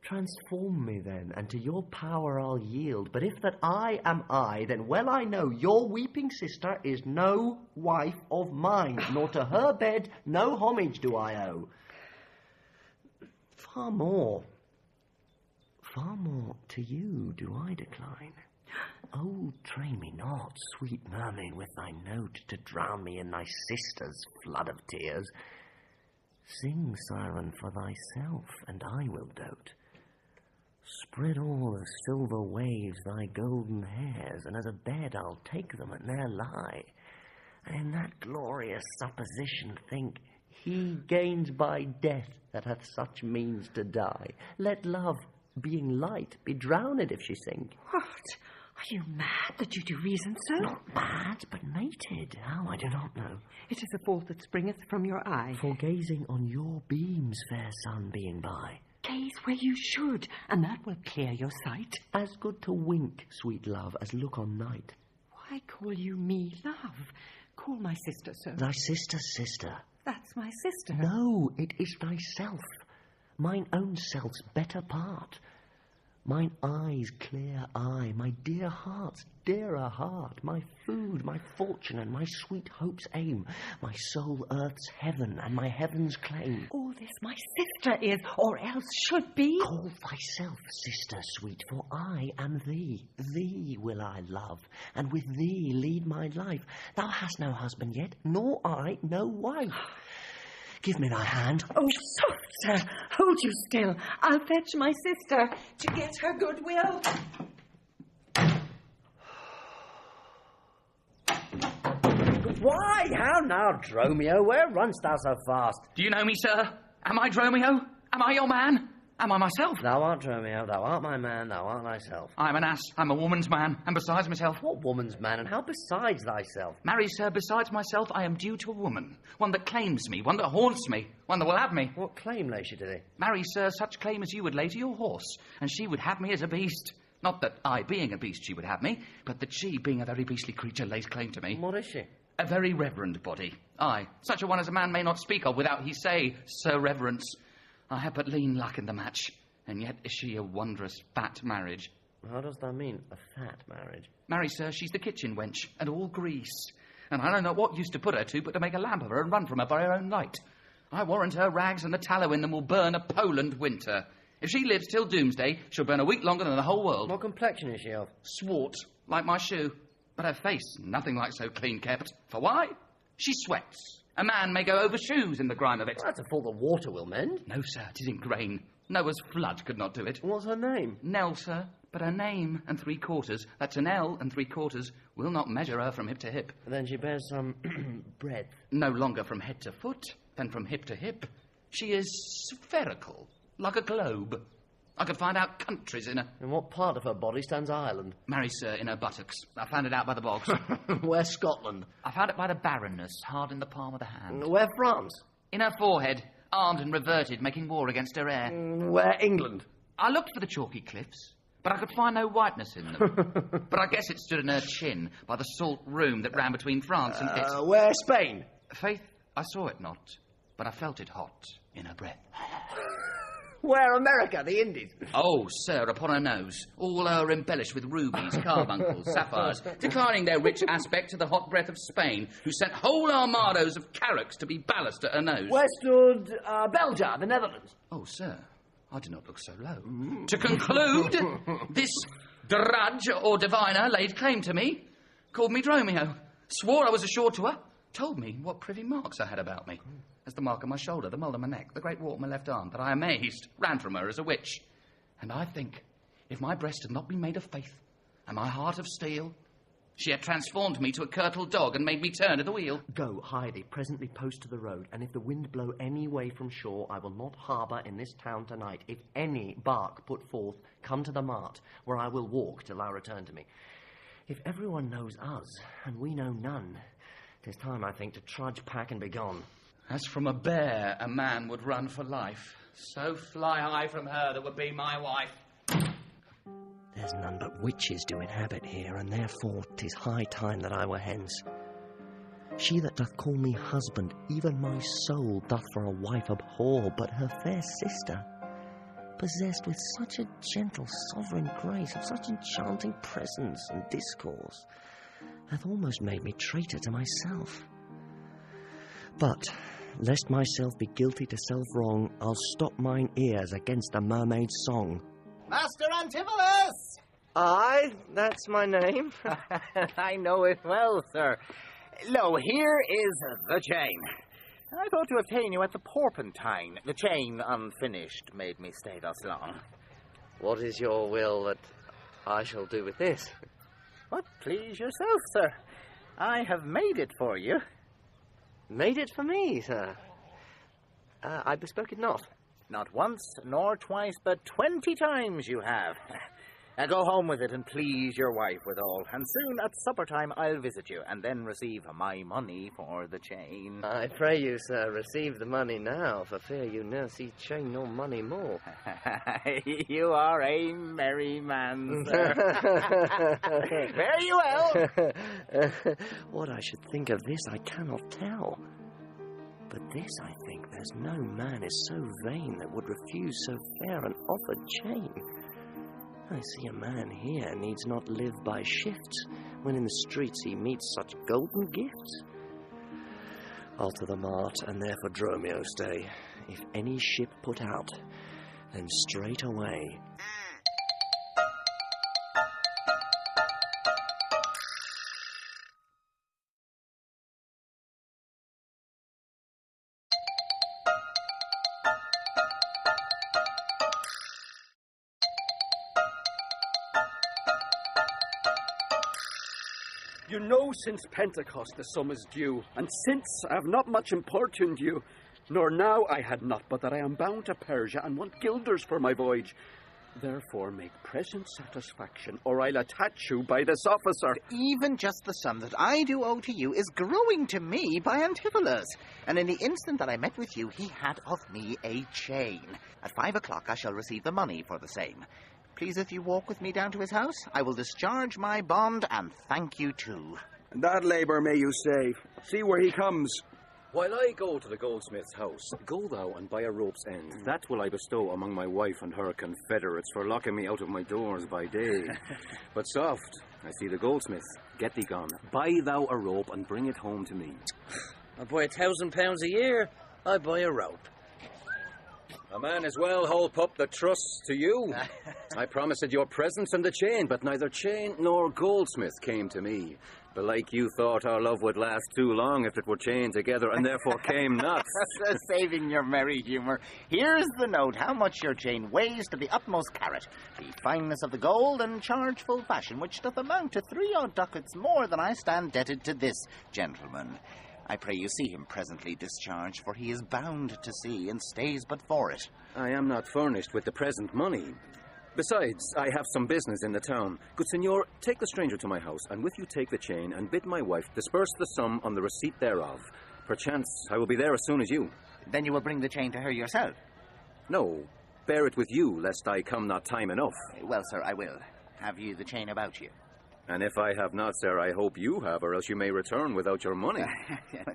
Transform me then, and to your power I'll yield. But if that I am I, then well I know your weeping sister is no wife of mine, nor to her bed no homage do I owe. Far more to you do I decline. Oh, train me not, sweet mermaid, with thy note to drown me in thy sister's flood of tears. Sing, siren, for thyself, and I will dote. Spread all the silver waves thy golden hairs, and as a bed I'll take them and there lie. And in that glorious supposition think, he gains by death that hath such means to die. Let love, being light, be drowned if she sink. What? Are you mad that you do reason so? Not mad, but mated. How, I do not know. It is a fault that springeth from your eye. For gazing on your beams, fair sun, being by. Gaze where you should, and that will clear your sight. As good to wink, sweet love, as look on night. Why call you me love? Call my sister so. Thy sister's sister. That's my sister. No, it is thyself. Mine own self's better part. Mine eye's clear eye, my dear heart's dearer heart, my food, my fortune, and my sweet hope's aim, my soul earth's heaven, and my heaven's claim. All this my sister is, or else should be. Call thyself sister sweet, for I am thee. Thee will I love, and with thee lead my life. Thou hast no husband yet, nor I no wife. Give me thy hand. Oh, soft, sir. Hold you still. I'll fetch my sister to get her goodwill. Why, how now, Dromio? Where runn'st thou so fast? Do you know me, sir? Am I Dromio? Am I your man? Am I myself? Thou art Dromio, thou art my man, thou art thyself. I'm an ass, I'm a woman's man, and besides myself... What woman's man, and how besides thyself? Marry, sir, besides myself, I am due to a woman. One that claims me, one that haunts me, one that will have me. What claim lays she to thee? Marry, sir, such claim as you would lay to your horse, and she would have me as a beast. Not that I, being a beast, she would have me, but that she, being a very beastly creature, lays claim to me. What is she? A very reverend body. Aye, such a one as a man may not speak of without he say, Sir Reverence. I have but lean luck in the match, and yet is she a wondrous fat marriage. How does that mean, a fat marriage? Marry, sir, she's the kitchen wench, and all grease. And I don't know what use to put her to but to make a lamp of her and run from her by her own light. I warrant her rags and the tallow in them will burn a Poland winter. If she lives till doomsday, she'll burn a week longer than the whole world. What complexion is she of? Swart, like my shoe. But her face, nothing like so clean kept. For why? She sweats. A man may go over shoes in the grime of it. Well, that's a fault that water will mend. No, sir, 'tis in grain. Noah's flood could not do it. What's her name? Nell, sir. But her name and 3/4, that's an L and 3/4, will not measure her from hip to hip. Then she bears some breadth. No longer from head to foot than from hip to hip. She is spherical, like a globe. I could find out countries in her. In what part of her body stands Ireland? Marry, sir, in her buttocks. I found it out by the bogs. Where's Scotland? I found it by the barrenness, hard in the palm of the hand. Where France? In her forehead, armed and reverted, making war against her heir. Where England? I looked for the chalky cliffs, but I could find no whiteness in them. But I guess it stood in her chin, by the salt room that ran between France and it. Where Spain? Faith, I saw it not, but I felt it hot in her breath. Where America, the Indies? Oh, sir, upon her nose, all o'er embellished with rubies, carbuncles, sapphires, declining their rich aspect to the hot breath of Spain, who sent whole armados of carracks to be ballast at her nose. Where stood Belgium, the Netherlands? Oh, sir, I do not look so low. To conclude, this drudge or diviner laid claim to me, called me Dromio, swore I was assured to her, told me what privy marks I had about me. As the mark on my shoulder, the mole on my neck, the great wart on my left arm, that I amazed, ran from her as a witch. And I think, if my breast had not been made of faith, and my heart of steel, she had transformed me to a curtled dog and made me turn to the wheel. Go, hide thee, presently post to the road, and if the wind blow any way from shore, I will not harbour in this town tonight. If any bark put forth, come to the Mart, where I will walk till thou return to me. If everyone knows us, and we know none, 'tis time, I think, to trudge, pack, and be gone. As from a bear a man would run for life, so fly I from her that would be my wife. There's none but witches do inhabit here, and therefore 'tis high time that I were hence. She that doth call me husband, even my soul doth for a wife abhor, but her fair sister, possessed with such a gentle sovereign grace, of such enchanting presence and discourse, hath almost made me traitor to myself. But, lest myself be guilty to self-wrong, I'll stop mine ears against the mermaid's song. Master Antipholus! Aye, that's my name. I know it well, sir. Lo, here is the chain. I thought to have ta'en you at the Porpentine. The chain, unfinished, made me stay thus long. What is your will that I shall do with this? What please yourself, sir. I have made it for you. Made it for me, sir? I bespoke it not. Not once, nor twice, but 20 times you have. Now go home with it and please your wife withal, and soon at supper time I'll visit you, and then receive my money for the chain. I pray you, sir, receive the money now, for fear you ne'er see chain nor money more. You are a merry man, sir. Fare you well. What I should think of this I cannot tell. But this, I think, there's no man is so vain that would refuse so fair an offered chain. I see a man here needs not live by shifts, when in the streets he meets such golden gifts. I'll to the Mart, and there for Dromio stay. If any ship put out, then straight away. You know since Pentecost the sum is due, and since I have not much importuned you, nor now I had not, but that I am bound to Persia and want guilders for my voyage. Therefore make present satisfaction, or I'll attach you by this officer. Even just the sum that I do owe to you is growing to me by Antipholus. And in the instant that I met with you, he had of me a chain. At 5 o'clock I shall receive the money for the same. Please, if you walk with me down to his house, I will discharge my bond and thank you too. That labour may you save. See where he comes. While I go to the goldsmith's house, go thou and buy a rope's end. That will I bestow among my wife and her confederates for locking me out of my doors by day. But soft, I see the goldsmith. Get thee gone. Buy thou a rope and bring it home to me. I buy £1,000 a year. I buy a rope. A man as well hold up the trust to you. I promised your presence and the chain, but neither chain nor goldsmith came to me. Belike you thought our love would last too long if it were chained together, and therefore came not. Saving your merry humour, here's the note how much your chain weighs to the utmost carat, the fineness of the gold and chargeful fashion, which doth amount to 3 odd ducats more than I stand debted to this gentleman. I pray you see him presently discharged, for he is bound to sea, and stays but for it. I am not furnished with the present money. Besides, I have some business in the town. Good senor, take the stranger to my house, and with you take the chain, and bid my wife disperse the sum on the receipt thereof. Perchance I will be there as soon as you. Then you will bring the chain to her yourself? No, bear it with you, lest I come not time enough. Well, sir, I will. Have you the chain about you? And if I have not, sir, I hope you have, or else you may return without your money.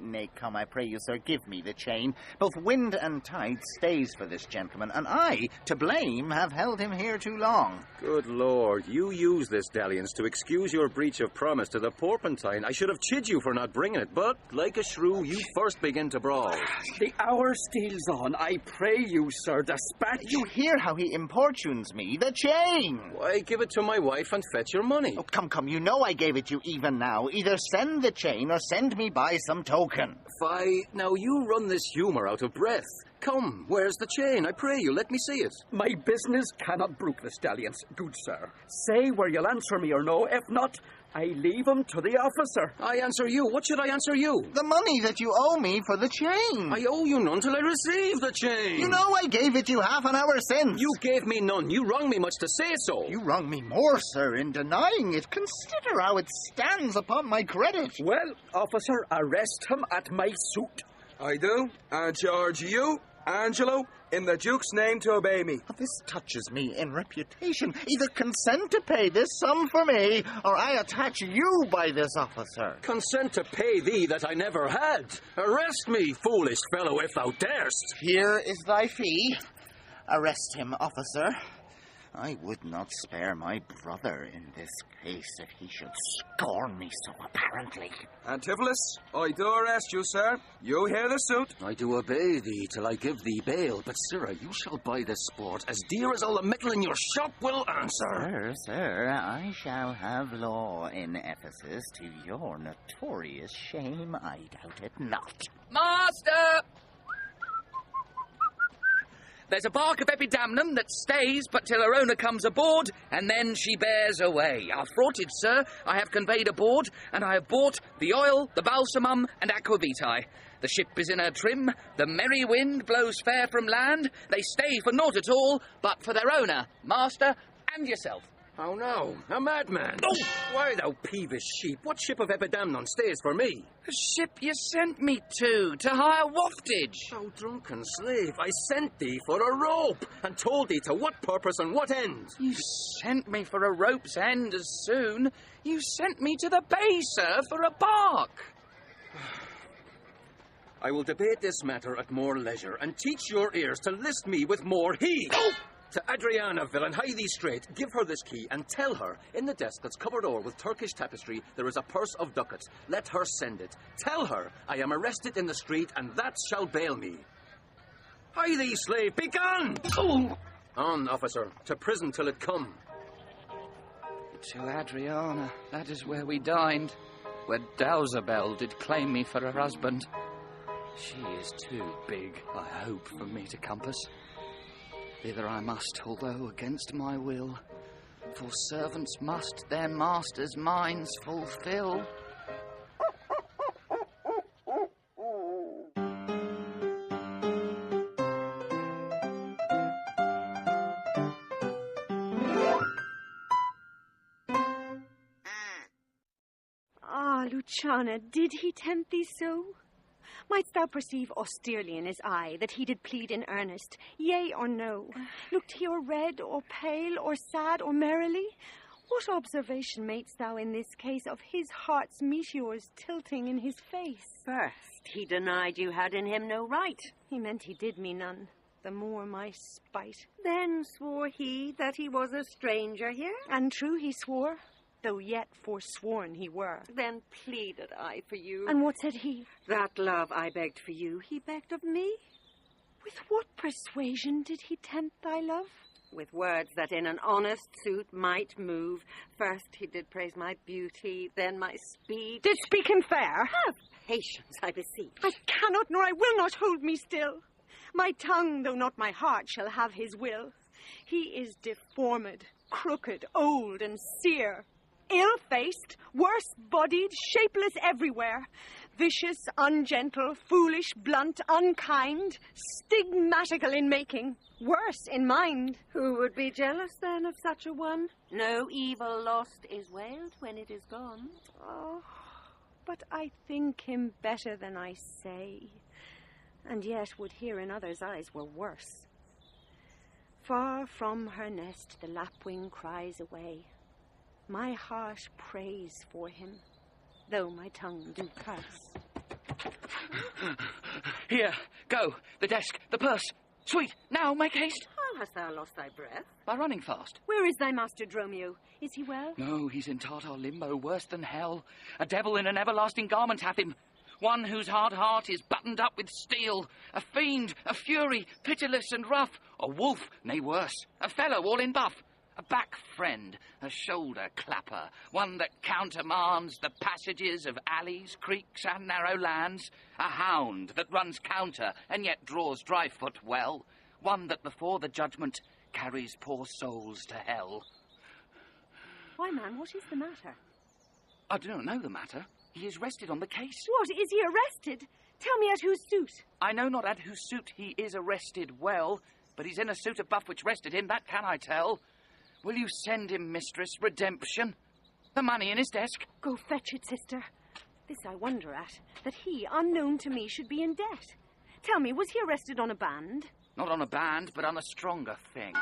Nay, come, I pray you, sir, give me the chain. Both wind and tide stays for this gentleman, and I, to blame, have held him here too long. Good Lord, you use this dalliance to excuse your breach of promise to the porpentine. I should have chid you for not bringing it, but, like a shrew, you first begin to brawl. The hour steals on. I pray you, sir, dispatch. You hear how he importunes me. The chain! Why, give it to my wife and fetch your money. Oh, come, you know I gave it you even now. Either send the chain or send me by some token. Fie, now you run this humour out of breath. Come, where's the chain? I pray you, let me see it. My business cannot brook this dalliance, good sir. Say where you'll answer me or no. If not, I leave him to the officer. I answer you. What should I answer you? The money that you owe me for the chain. I owe you none till I receive the chain. You know I gave it you half an hour since. You gave me none. You wrong me much to say so. You wrong me more, sir, in denying it. Consider how it stands upon my credit. Well, officer, arrest him at my suit. I do, and charge you, Angelo, in the Duke's name to obey me. This touches me in reputation. Either consent to pay this sum for me, or I attach you by this officer. Consent to pay thee that I never had. Arrest me, foolish fellow, if thou darest. Here is thy fee. Arrest him, officer. I would not spare my brother in this case if he should scorn me so apparently. Antipholus, I do arrest you, sir. You hear the suit. I do obey thee till I give thee bail, but, sirrah, you shall buy this sport as dear as all the metal in your shop will answer. Sir, I shall have law in Ephesus to your notorious shame, I doubt it not. Master! There's a bark of epidamnum that stays but till her owner comes aboard, and then she bears away. Our fraughted, sir, I have conveyed aboard, and I have bought the oil, the balsamum, and aquavitae. The ship is in her trim, the merry wind blows fair from land. They stay for naught at all, but for their owner, master, and yourself. Oh, no, a madman. Oh! Why, thou peevish sheep, what ship of Epidamnon stays for me? The ship you sent me to hire waftage. Oh, drunken slave, I sent thee for a rope, and told thee to what purpose and what end. You sent me for a rope's end as soon. You sent me to the bay, sir, for a bark. I will debate this matter at more leisure, and teach your ears to list me with more heed. Oh! To Adriana, villain, hie thee straight, give her this key, and tell her, in the desk that's covered o'er with Turkish tapestry, there is a purse of ducats. Let her send it. Tell her I am arrested in the street, and that shall bail me. Hie thee, slave, be gone! Oh. On, officer, to prison till it come. To Adriana, that is where we dined, where Dowsabel did claim me for her husband. She is too big, I hope, for me to compass. Thither I must, although against my will, for servants must their masters' minds fulfill. Luciana, did he tempt thee so? Mightst thou perceive austerely in his eye that he did plead in earnest, yea or no? Looked he or red or pale or sad or merrily? What observation madest thou in this case of his heart's meteors tilting in his face? First, he denied you had in him no right. He meant he did me none, the more my spite. Then swore he that he was a stranger here? And true he swore, though yet forsworn he were. Then pleaded I for you. And what said he? That love I begged for you, he begged of me. With what persuasion did he tempt thy love? With words that in an honest suit might move. First he did praise my beauty, then my speed. Did speak him fair? Have patience, I beseech. I cannot nor I will not hold me still. My tongue, though not my heart, shall have his will. He is deformed, crooked, old, and sere, ill-faced, worse-bodied, shapeless everywhere, vicious, ungentle, foolish, blunt, unkind, stigmatical in making, worse in mind. Who would be jealous, then, of such a one? No evil lost is wailed when it is gone. Oh, but I think him better than I say, and yet would hear in others' eyes were worse. Far from her nest the lapwing cries away. My heart prays for him, though my tongue do curse. Here, go, the desk, the purse. Sweet, now make haste. How hast thou lost thy breath? By running fast. Where is thy master Dromio? Is he well? No, he's in Tartar limbo, worse than hell. A devil in an everlasting garment hath him. One whose hard heart is buttoned up with steel. A fiend, a fury, pitiless and rough. A wolf, nay worse. A fellow all in buff. A back friend, a shoulder clapper, one that countermands the passages of alleys, creeks, and narrow lands, a hound that runs counter and yet draws dry foot well, one that before the judgment carries poor souls to hell. Why, man, what is the matter? I do not know the matter. He is rested on the case. What, is he arrested? Tell me at whose suit? I know not at whose suit he is arrested well, but he's in a suit of buff which rested him, that can I tell. Will you send him, mistress, redemption? The money in his desk? Go fetch it, sister. This I wonder at, that he, unknown to me, should be in debt. Tell me, was he arrested on a band? Not on a band, but on a stronger thing.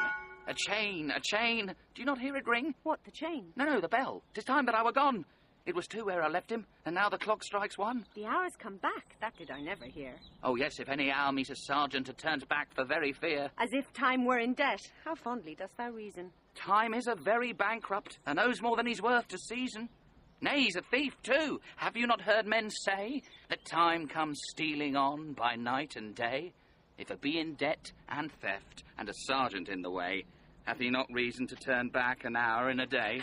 A chain, a chain. Do you not hear it ring? What, the chain? No, the bell. 'Tis time that I were gone. It was 2 ere I left him, and now the clock strikes 1. The hour's come back, that did I never hear. Oh, yes, if any hour meet a sergeant, it turns back for very fear. As if time were in debt. How fondly dost thou reason? Time is a very bankrupt, and owes more than he's worth to season. Nay, he's a thief, too. Have you not heard men say that time comes stealing on by night and day? If it be in debt and theft, and a sergeant in the way, hath he not reason to turn back an hour in a day?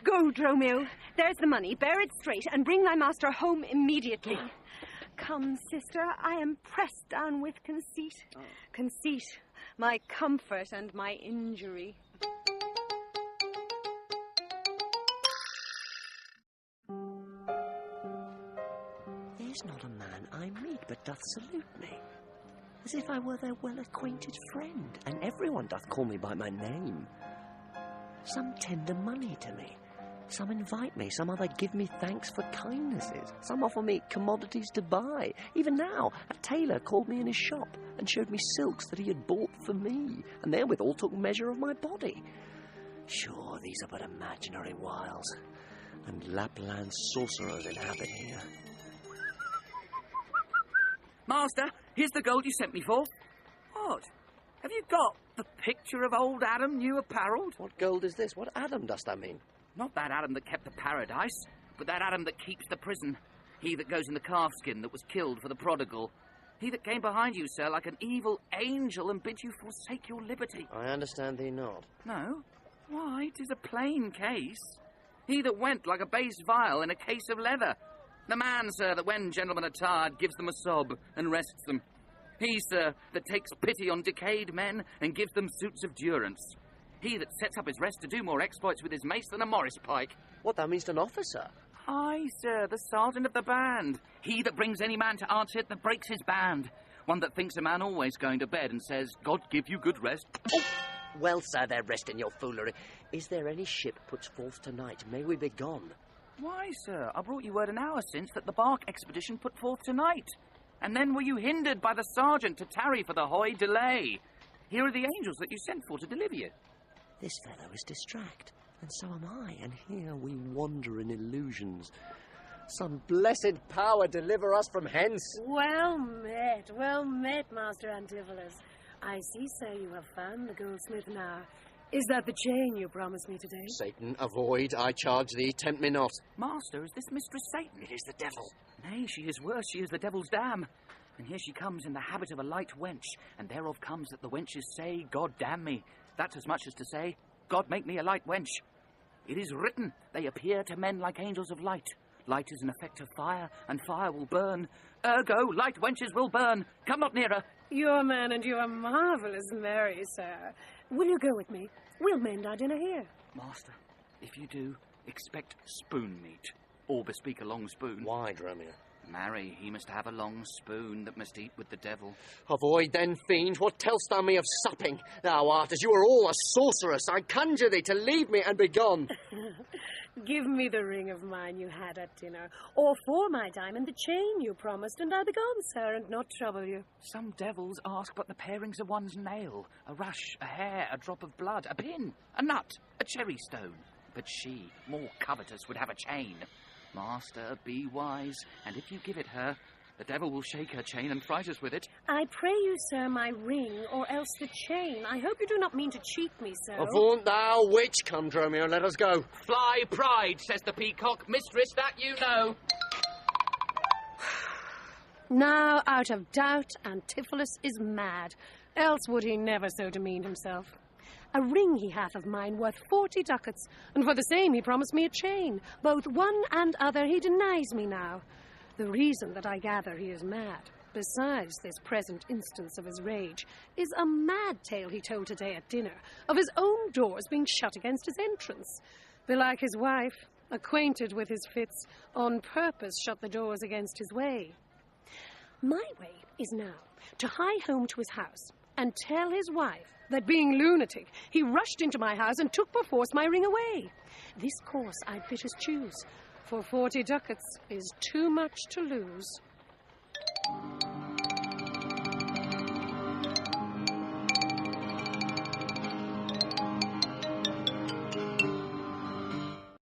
Go, Dromio. There's the money. Bear it straight, and bring thy master home immediately. Come, sister, I am pressed down with conceit. Conceit, my comfort and my injury. There's not a man I meet but doth salute me, as if I were their well-acquainted friend, and everyone doth call me by my name. Some tender money to me, some invite me, some other give me thanks for kindnesses, some offer me commodities to buy. Even now, a tailor called me in his shop and showed me silks that he had bought for me, and therewithal took measure of my body. Sure, these are but imaginary wiles, and Lapland's sorcerers inhabit here. Master, here's the gold you sent me for. What? Have you got the picture of old Adam new apparelled? What gold is this? What Adam dost thou mean? Not that Adam that kept the paradise, but that Adam that keeps the prison. He that goes in the calfskin that was killed for the prodigal. He that came behind you, sir, like an evil angel and bid you forsake your liberty. I understand thee not. No? Why, 'tis a plain case. He that went like a base vial in a case of leather. The man, sir, that when gentlemen are tired gives them a sob and rests them. He, sir, that takes pity on decayed men and gives them suits of durance. He that sets up his rest to do more exploits with his mace than a Morris pike. What, thou meanst an officer? Aye, sir, the sergeant of the band. He that brings any man to answer it that breaks his band. One that thinks a man always going to bed and says, God give you good rest. Oh! Well, sir, there rest in your foolery. Is there any ship puts forth tonight? May we be gone? Why, sir, I brought you word an hour since that the bark expedition put forth tonight. And then were you hindered by the sergeant to tarry for the hoy delay? Here are the angels that you sent for to deliver you. This fellow is distract, and so am I, and here we wander in illusions. Some blessed power deliver us from hence. Well met, Master Antipholus. I see, sir, you have found the goldsmith now. Is that the chain you promised me today? Satan, avoid, I charge thee, tempt me not. Master, is this Mistress Satan? It is the devil. Nay, she is worse, she is the devil's dam. And here she comes in the habit of a light wench, and thereof comes that the wenches say, God damn me. That's as much as to say, God make me a light wench. It is written, they appear to men like angels of light. Light is an effect of fire, and fire will burn. Ergo, light wenches will burn. Come not nearer. You're a man and you are marvellous merry, sir. Will you go with me? We'll mend our dinner here. Master, if you do, expect spoon meat, or bespeak a long spoon. Why, Dromio? Marry, he must have a long spoon that must eat with the devil. Avoid then, fiend. What tell'st thou me of supping? Thou art, as you are all, a sorceress. I conjure thee to leave me and be gone. Give me the ring of mine you had at dinner, or for my diamond the chain you promised, and I'll be gone, sir, and not trouble you. Some devils ask but the parings of one's nail, a rush, a hair, a drop of blood, a pin, a nut, a cherry stone. But she, more covetous, would have a chain. Master, be wise, and if you give it her, the devil will shake her chain and fright us with it. I pray you, sir, my ring, or else the chain. I hope you do not mean to cheat me, sir. Avaunt thou, witch! Come, Dromio, let us go. Fly, pride, says the peacock. Mistress, that you know. Now, out of doubt, Antipholus is mad, else would he never so demean himself. A ring he hath of mine worth 40 ducats, and for the same he promised me a chain. Both one and other he denies me now. The reason that I gather he is mad, besides this present instance of his rage, is a mad tale he told today at dinner, of his own doors being shut against his entrance. Belike his wife, acquainted with his fits, on purpose shut the doors against his way. My way is now to hie home to his house, and tell his wife that, being lunatic, he rushed into my house and took perforce my ring away. This course I'd fittest choose, for 40 ducats is too much to lose.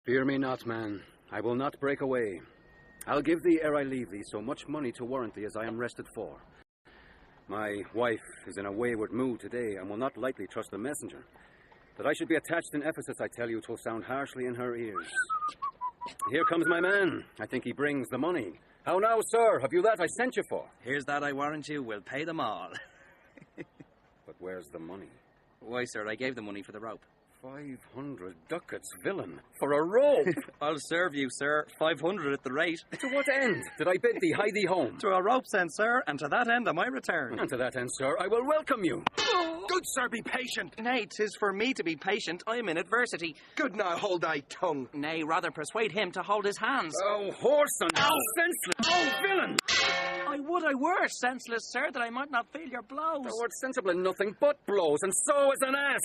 Fear me not, man. I will not break away. I'll give thee, ere I leave thee, so much money to warrant thee as I am rested for. My wife is in a wayward mood today, and will not lightly trust the messenger. That I should be attached in Ephesus, I tell you, 'twill sound harshly in her ears. Here comes my man. I think he brings the money. How now, sir? Have you that I sent you for? Here's that, I warrant you. We'll pay them all. But where's the money? Why, sir, I gave the money for the rope. 500 ducats, villain, for a rope. I'll serve you, sir. 500 at the rate. To what end? Did I bid thee hie thee home? To a rope's end, sir, and to that end am I return. And to that end, sir, I will welcome you. Good sir, be patient. Nay, 'tis for me to be patient. I am in adversity. Good now, hold thy tongue. Nay, rather persuade him to hold his hands. Oh, whoreson! Oh, senseless! Oh, villain! I were senseless, sir, that I might not feel your blows. Thou art sensible in nothing but blows, and so is an ass.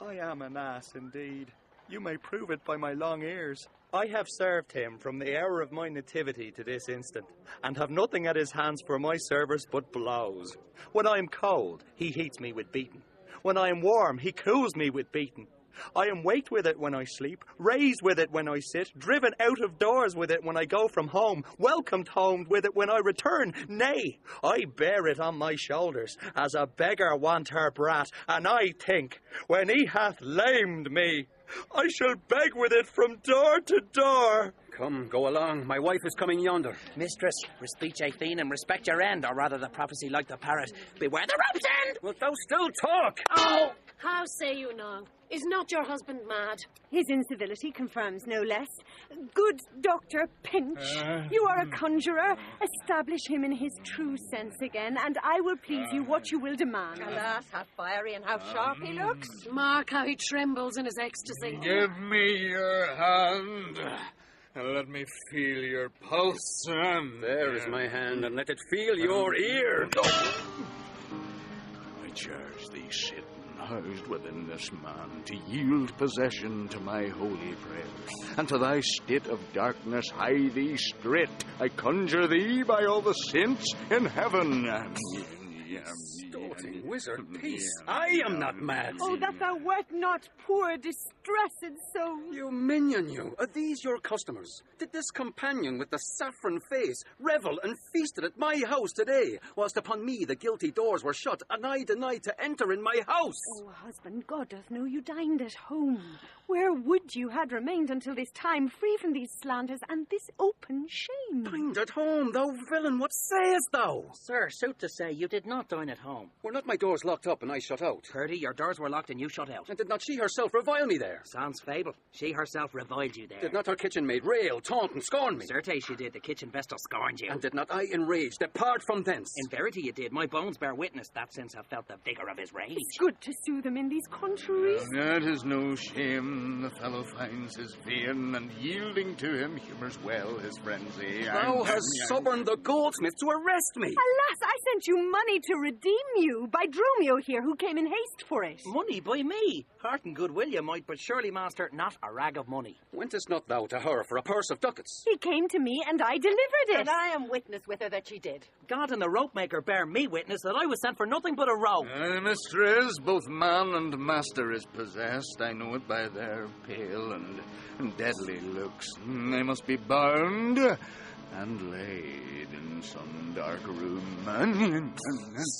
I am an ass, indeed. You may prove it by my long ears. I have served him from the hour of my nativity to this instant, and have nothing at his hands for my service but blows. When I am cold, he heats me with beating. When I am warm, he cools me with beating. I am waked with it when I sleep, raised with it when I sit, driven out of doors with it when I go from home, welcomed home with it when I return. Nay, I bear it on my shoulders, as a beggar want her brat, and I think, when he hath lamed me, I shall beg with it from door to door. Come, go along. My wife is coming yonder. Mistress, respect ye fiend and respect your end, or rather the prophecy like the parrot. Beware the rope's end! Wilt thou still talk? Oh! How say you now? Is not your husband mad? His incivility confirms no less. Good Dr. Pinch, you are a conjurer. Establish him in his true sense again, and I will please you what you will demand. Alas, how fiery and how sharp he looks. Mark how he trembles in his ecstasy. Give me your hand, and let me feel your pulse. There is my hand, and let it feel your ear. I charge thee, Satan, housed within this man, to yield possession to my holy prayers, and to thy state of darkness hie thee straight. I conjure thee by all the saints in heaven. Doting wizard, peace. I am not mad. Oh, that thou wert not poor, distressed soul. You minion, you. Are these your customers? Did this companion with the saffron face revel and feasted at my house today, whilst upon me the guilty doors were shut, and I denied to enter in my house? Oh, husband, God doth know you dined at home. Where would you had remained until this time, free from these slanders and this open shame? Dined at home, thou villain, what sayest thou? Sir, sooth to say, you did not dine at home. Were not my doors locked up and I shut out? Purdy, your doors were locked and you shut out. And did not she herself revile me there? Sounds fable. She herself reviled you there. Did not her kitchen maid rail, taunt, and scorn me? Certes she did. The kitchen best have scorned you. And did not I enraged depart from thence? In verity you did. My bones bear witness that since have felt the vigour of his rage. It's good to soothe him in these contraries. That is no shame. The fellow finds his vein, and yielding to him humours well his frenzy. Thou hast suborned the goldsmith to arrest me. Alas, I sent you money to redeem you by Dromio here, who came in haste for it. Money by me? Heart and good will you might, but surely, master, not a rag of money. Wentest not thou to her for a purse of ducats? He came to me and I delivered it. And I am witness with her that she did. God and the rope maker bear me witness that I was sent for nothing but a rope. Mistress, both man and master is possessed. I know it by their pale and deadly looks. They must be bound and laid in some dark room.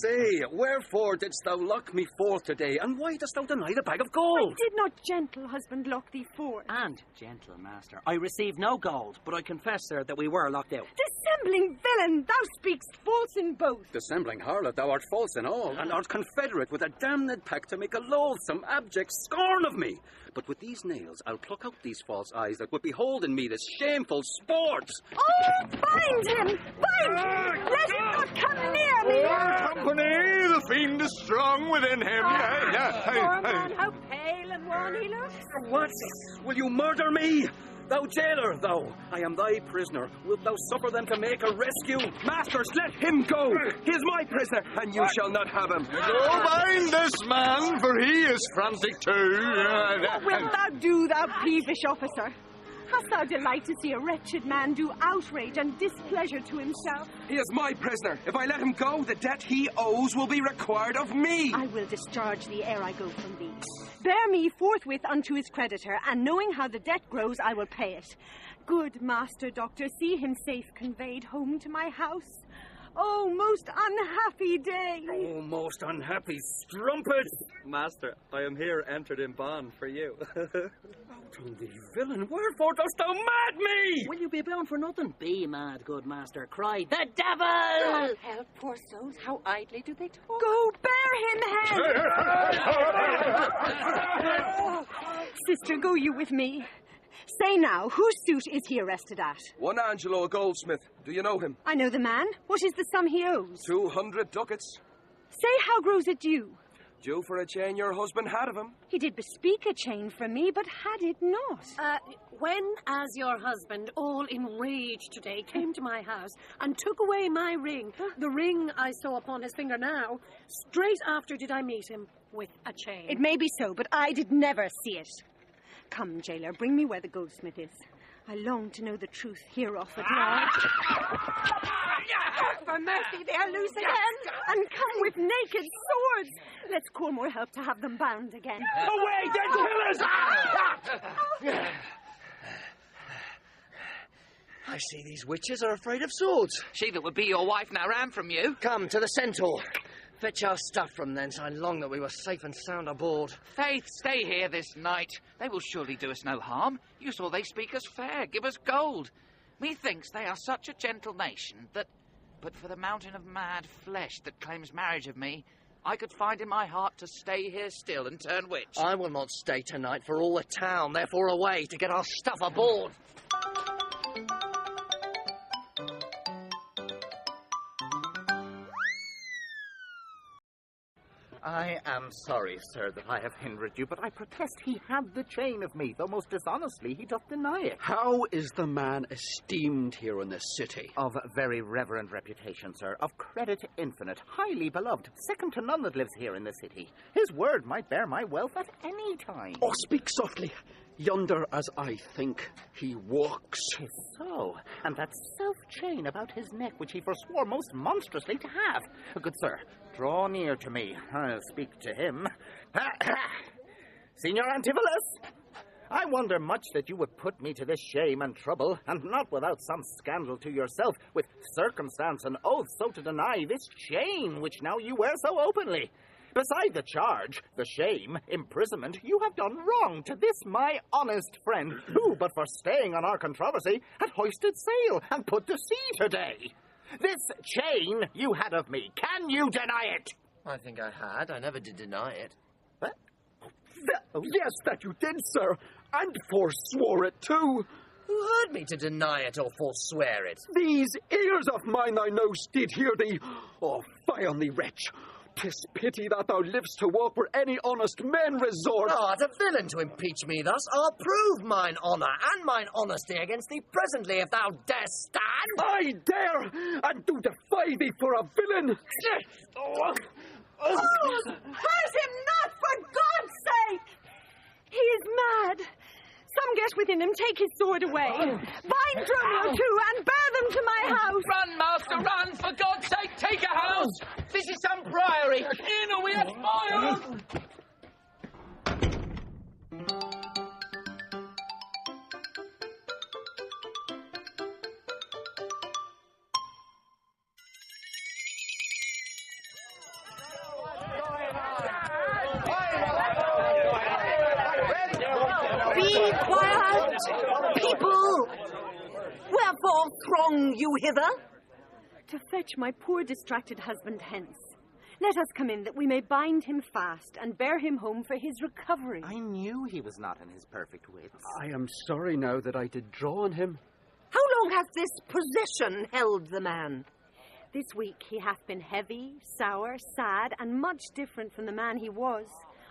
Say, wherefore didst thou lock me forth today, and why dost thou deny the bag of gold? I did not, gentle husband, lock thee forth. And, gentle master, I received no gold, but I confess, sir, that we were locked out. Dissembling villain, thou speakst false in both. Dissembling harlot, thou art false in all, and art confederate with a damned pack to make a loathsome, abject scorn of me. But with these nails, I'll pluck out these false eyes that would behold in me this shameful sport. Oh, bind him! Bind him! Let him not come near me! Company, the fiend is strong within him. Poor man, how pale and wan he looks. What? Will you murder me? Thou jailer, thou, I am thy prisoner. Wilt thou suffer them to make a rescue? Masters, let him go. He is my prisoner, and you shall not have him. Go bind this man, for he is frantic too. What wilt thou do, thou peevish officer? Hast thou delight to see a wretched man do outrage and displeasure to himself? He is my prisoner. If I let him go, the debt he owes will be required of me. I will discharge thee ere I go from thee. Bear me forthwith unto his creditor, and knowing how the debt grows, I will pay it. Good master doctor, see him safe conveyed home to my house. Oh, most unhappy day. Oh, most unhappy strumpet. Master, I am here entered in bond for you. Out on thee, villain, wherefore dost thou mad me? Will you be bound for nothing? Be mad, good master. Cry, the devil! God help poor souls, how idly do they talk. Go, bear him hence! Sister, go you with me. Say now, whose suit is he arrested at? One Angelo, a goldsmith. Do you know him? I know the man. What is the sum he owes? 200 ducats. Say how grows it due? Due for a chain your husband had of him. He did bespeak a chain for me, but had it not. When, as your husband, all enraged today, came to my house and took away my ring, the ring I saw upon his finger now, straight after did I meet him with a chain. It may be so, but I did never see it. Come, jailer, bring me where the goldsmith is. I long to know the truth hereof at large. For mercy, they are loose again, and come with naked swords. Let's call more help to have them bound again. Away, dead killers! I see these witches are afraid of swords. She that would be your wife now ran from you. Come to the centaur. Fetch our stuff from thence. I long that we were safe and sound aboard. Faith, stay here this night. They will surely do us no harm. You saw they speak us fair, give us gold. Methinks they are such a gentle nation that, but for the mountain of mad flesh that claims marriage of me, I could find in my heart to stay here still and turn witch. I will not stay tonight for all the town, therefore away to get our stuff aboard. I am sorry, sir, that I have hindered you, but I protest he had the chain of me, though most dishonestly he doth deny it. How is the man esteemed here in this city? Of very reverend reputation, sir, of credit infinite, highly beloved, second to none that lives here in the city. His word might bear my wealth at any time. Oh, speak softly. Yonder, as I think, he walks. 'Tis so, and that self-chain about his neck which he forswore most monstrously to have. Good sir, draw near to me. I'll speak to him. Signor Antipholus, I wonder much that you would put me to this shame and trouble, and not without some scandal to yourself, with circumstance and oath, so to deny this chain which now you wear so openly. Beside the charge, the shame, imprisonment, you have done wrong to this my honest friend, who, but for staying on our controversy, had hoisted sail and put to sea today. This chain you had of me, can you deny it? I think I had. I never did deny it. What? Yes, that you did, sir, and forswore it too. Who heard me to deny it or forswear it? These ears of mine thou know'st did hear thee. Oh, fie on thee, wretch. 'Tis pity that thou livest to walk where any honest men resort. Art a villain to impeach me thus. I'll prove mine honour and mine honesty against thee presently, if thou dare stand. I dare, and do defy thee for a villain. Hurt him not, for God's sake! He is mad. Some get within him, take his sword away. Bind Dromio too, and bear them to my house. Run, master, run! For God's sake, take a house! This is some priory. In or we are spoiled! Be quiet, people! Wherefore throng you hither? To fetch my poor distracted husband hence. Let us come in that we may bind him fast and bear him home for his recovery. I knew he was not in his perfect wits. I am sorry now that I did draw on him. How long hath this possession held the man? This week he hath been heavy, sour, sad, and much different from the man he was.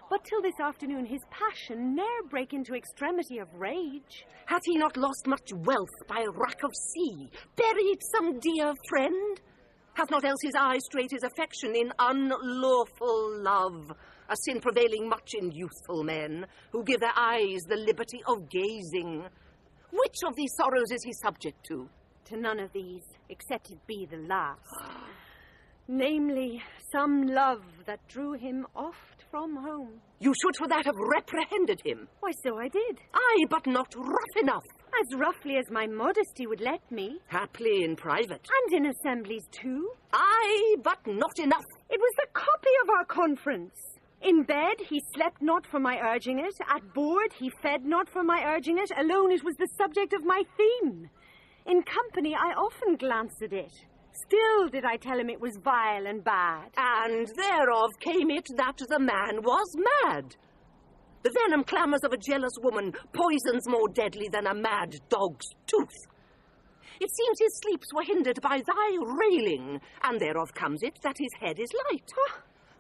But till this afternoon his passion ne'er brake into extremity of rage. Hath he not lost much wealth by wrack of sea, buried some dear friend? Hath not else his eye strayed his affection in unlawful love, a sin prevailing much in youthful men, who give their eyes the liberty of gazing? Which of these sorrows is he subject to? To none of these, except it be the last. Namely, some love that drew him oft from home. You should for that have reprehended him. Why, so I did. Aye, but not rough enough. As roughly as my modesty would let me. Haply in private. And in assemblies too. Aye, but not enough. It was the copy of our conference. In bed he slept not for my urging it. At board he fed not for my urging it. Alone it was the subject of my theme. In company I often glanced at it. Still did I tell him it was vile and bad. And thereof came it that the man was mad. The venom clamours of a jealous woman poisons more deadly than a mad dog's tooth. It seems his sleeps were hindered by thy railing, and thereof comes it that his head is light.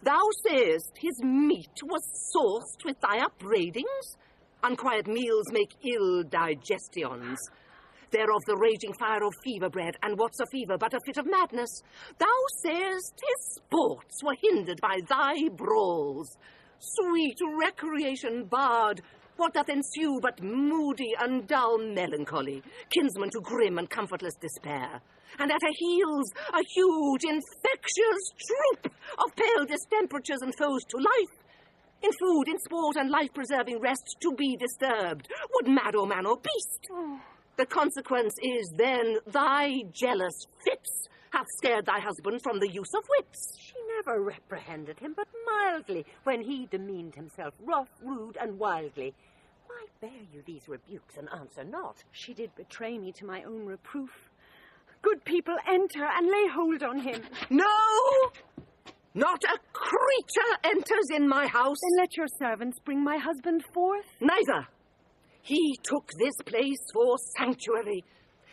Thou sayest his meat was sauced with thy upbraidings. Unquiet meals make ill digestions. Thereof the raging fire of fever bred, and what's a fever but a fit of madness? Thou sayest his sports were hindered by thy brawls. Sweet recreation barred, what doth ensue but moody and dull melancholy, kinsman to grim and comfortless despair? And at her heels a huge infectious troop of pale distemperatures and foes to life. In food, in sport, and life-preserving rest to be disturbed, would mad or man or beast. The consequence is then thy jealous fits hath scared thy husband from the use of wits. She never reprehended him, but mildly, when he demeaned himself rough, rude, and wildly. Why bear you these rebukes and answer not? She did betray me to my own reproof. Good people, enter and lay hold on him. No! Not a creature enters in my house. Then let your servants bring my husband forth. Neither. He took this place for sanctuary,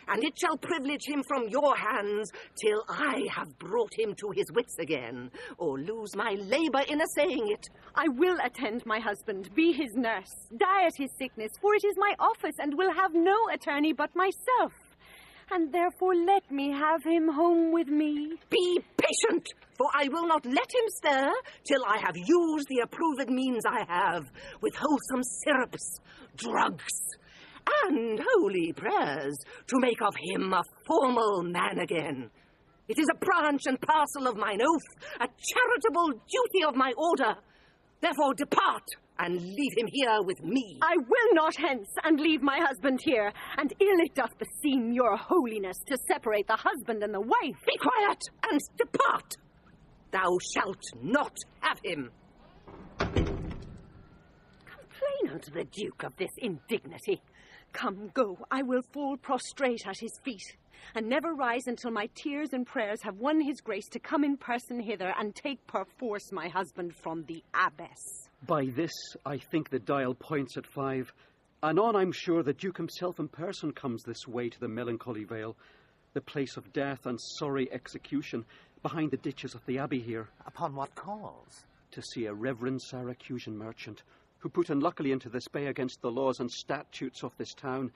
and it shall privilege him from your hands till I have brought him to his wits again, or lose my labour in assaying it. I will attend my husband, be his nurse, die at his sickness, for it is my office, and will have no attorney but myself. And therefore let me have him home with me. Be patient, for I will not let him stir till I have used the approved means I have, with wholesome syrups, drugs, and holy prayers, to make of him a formal man again. It is a branch and parcel of mine oath, a charitable duty of my order. Therefore depart, and leave him here with me. I will not hence, and leave my husband here, and ill it doth beseem your holiness to separate the husband and the wife. Be quiet, and depart. Thou shalt not have him. Complain unto the Duke of this indignity. Come, go, I will fall prostrate at his feet, and never rise until my tears and prayers have won his grace to come in person hither and take perforce my husband from the abbess. By this, I think the dial points at 5. Anon, I'm sure the Duke himself in person comes this way to the melancholy vale, the place of death and sorry execution, behind the ditches of the abbey here. Upon what cause? To see a reverend Syracusan merchant, who put unluckily into this bay against the laws and statutes of this town,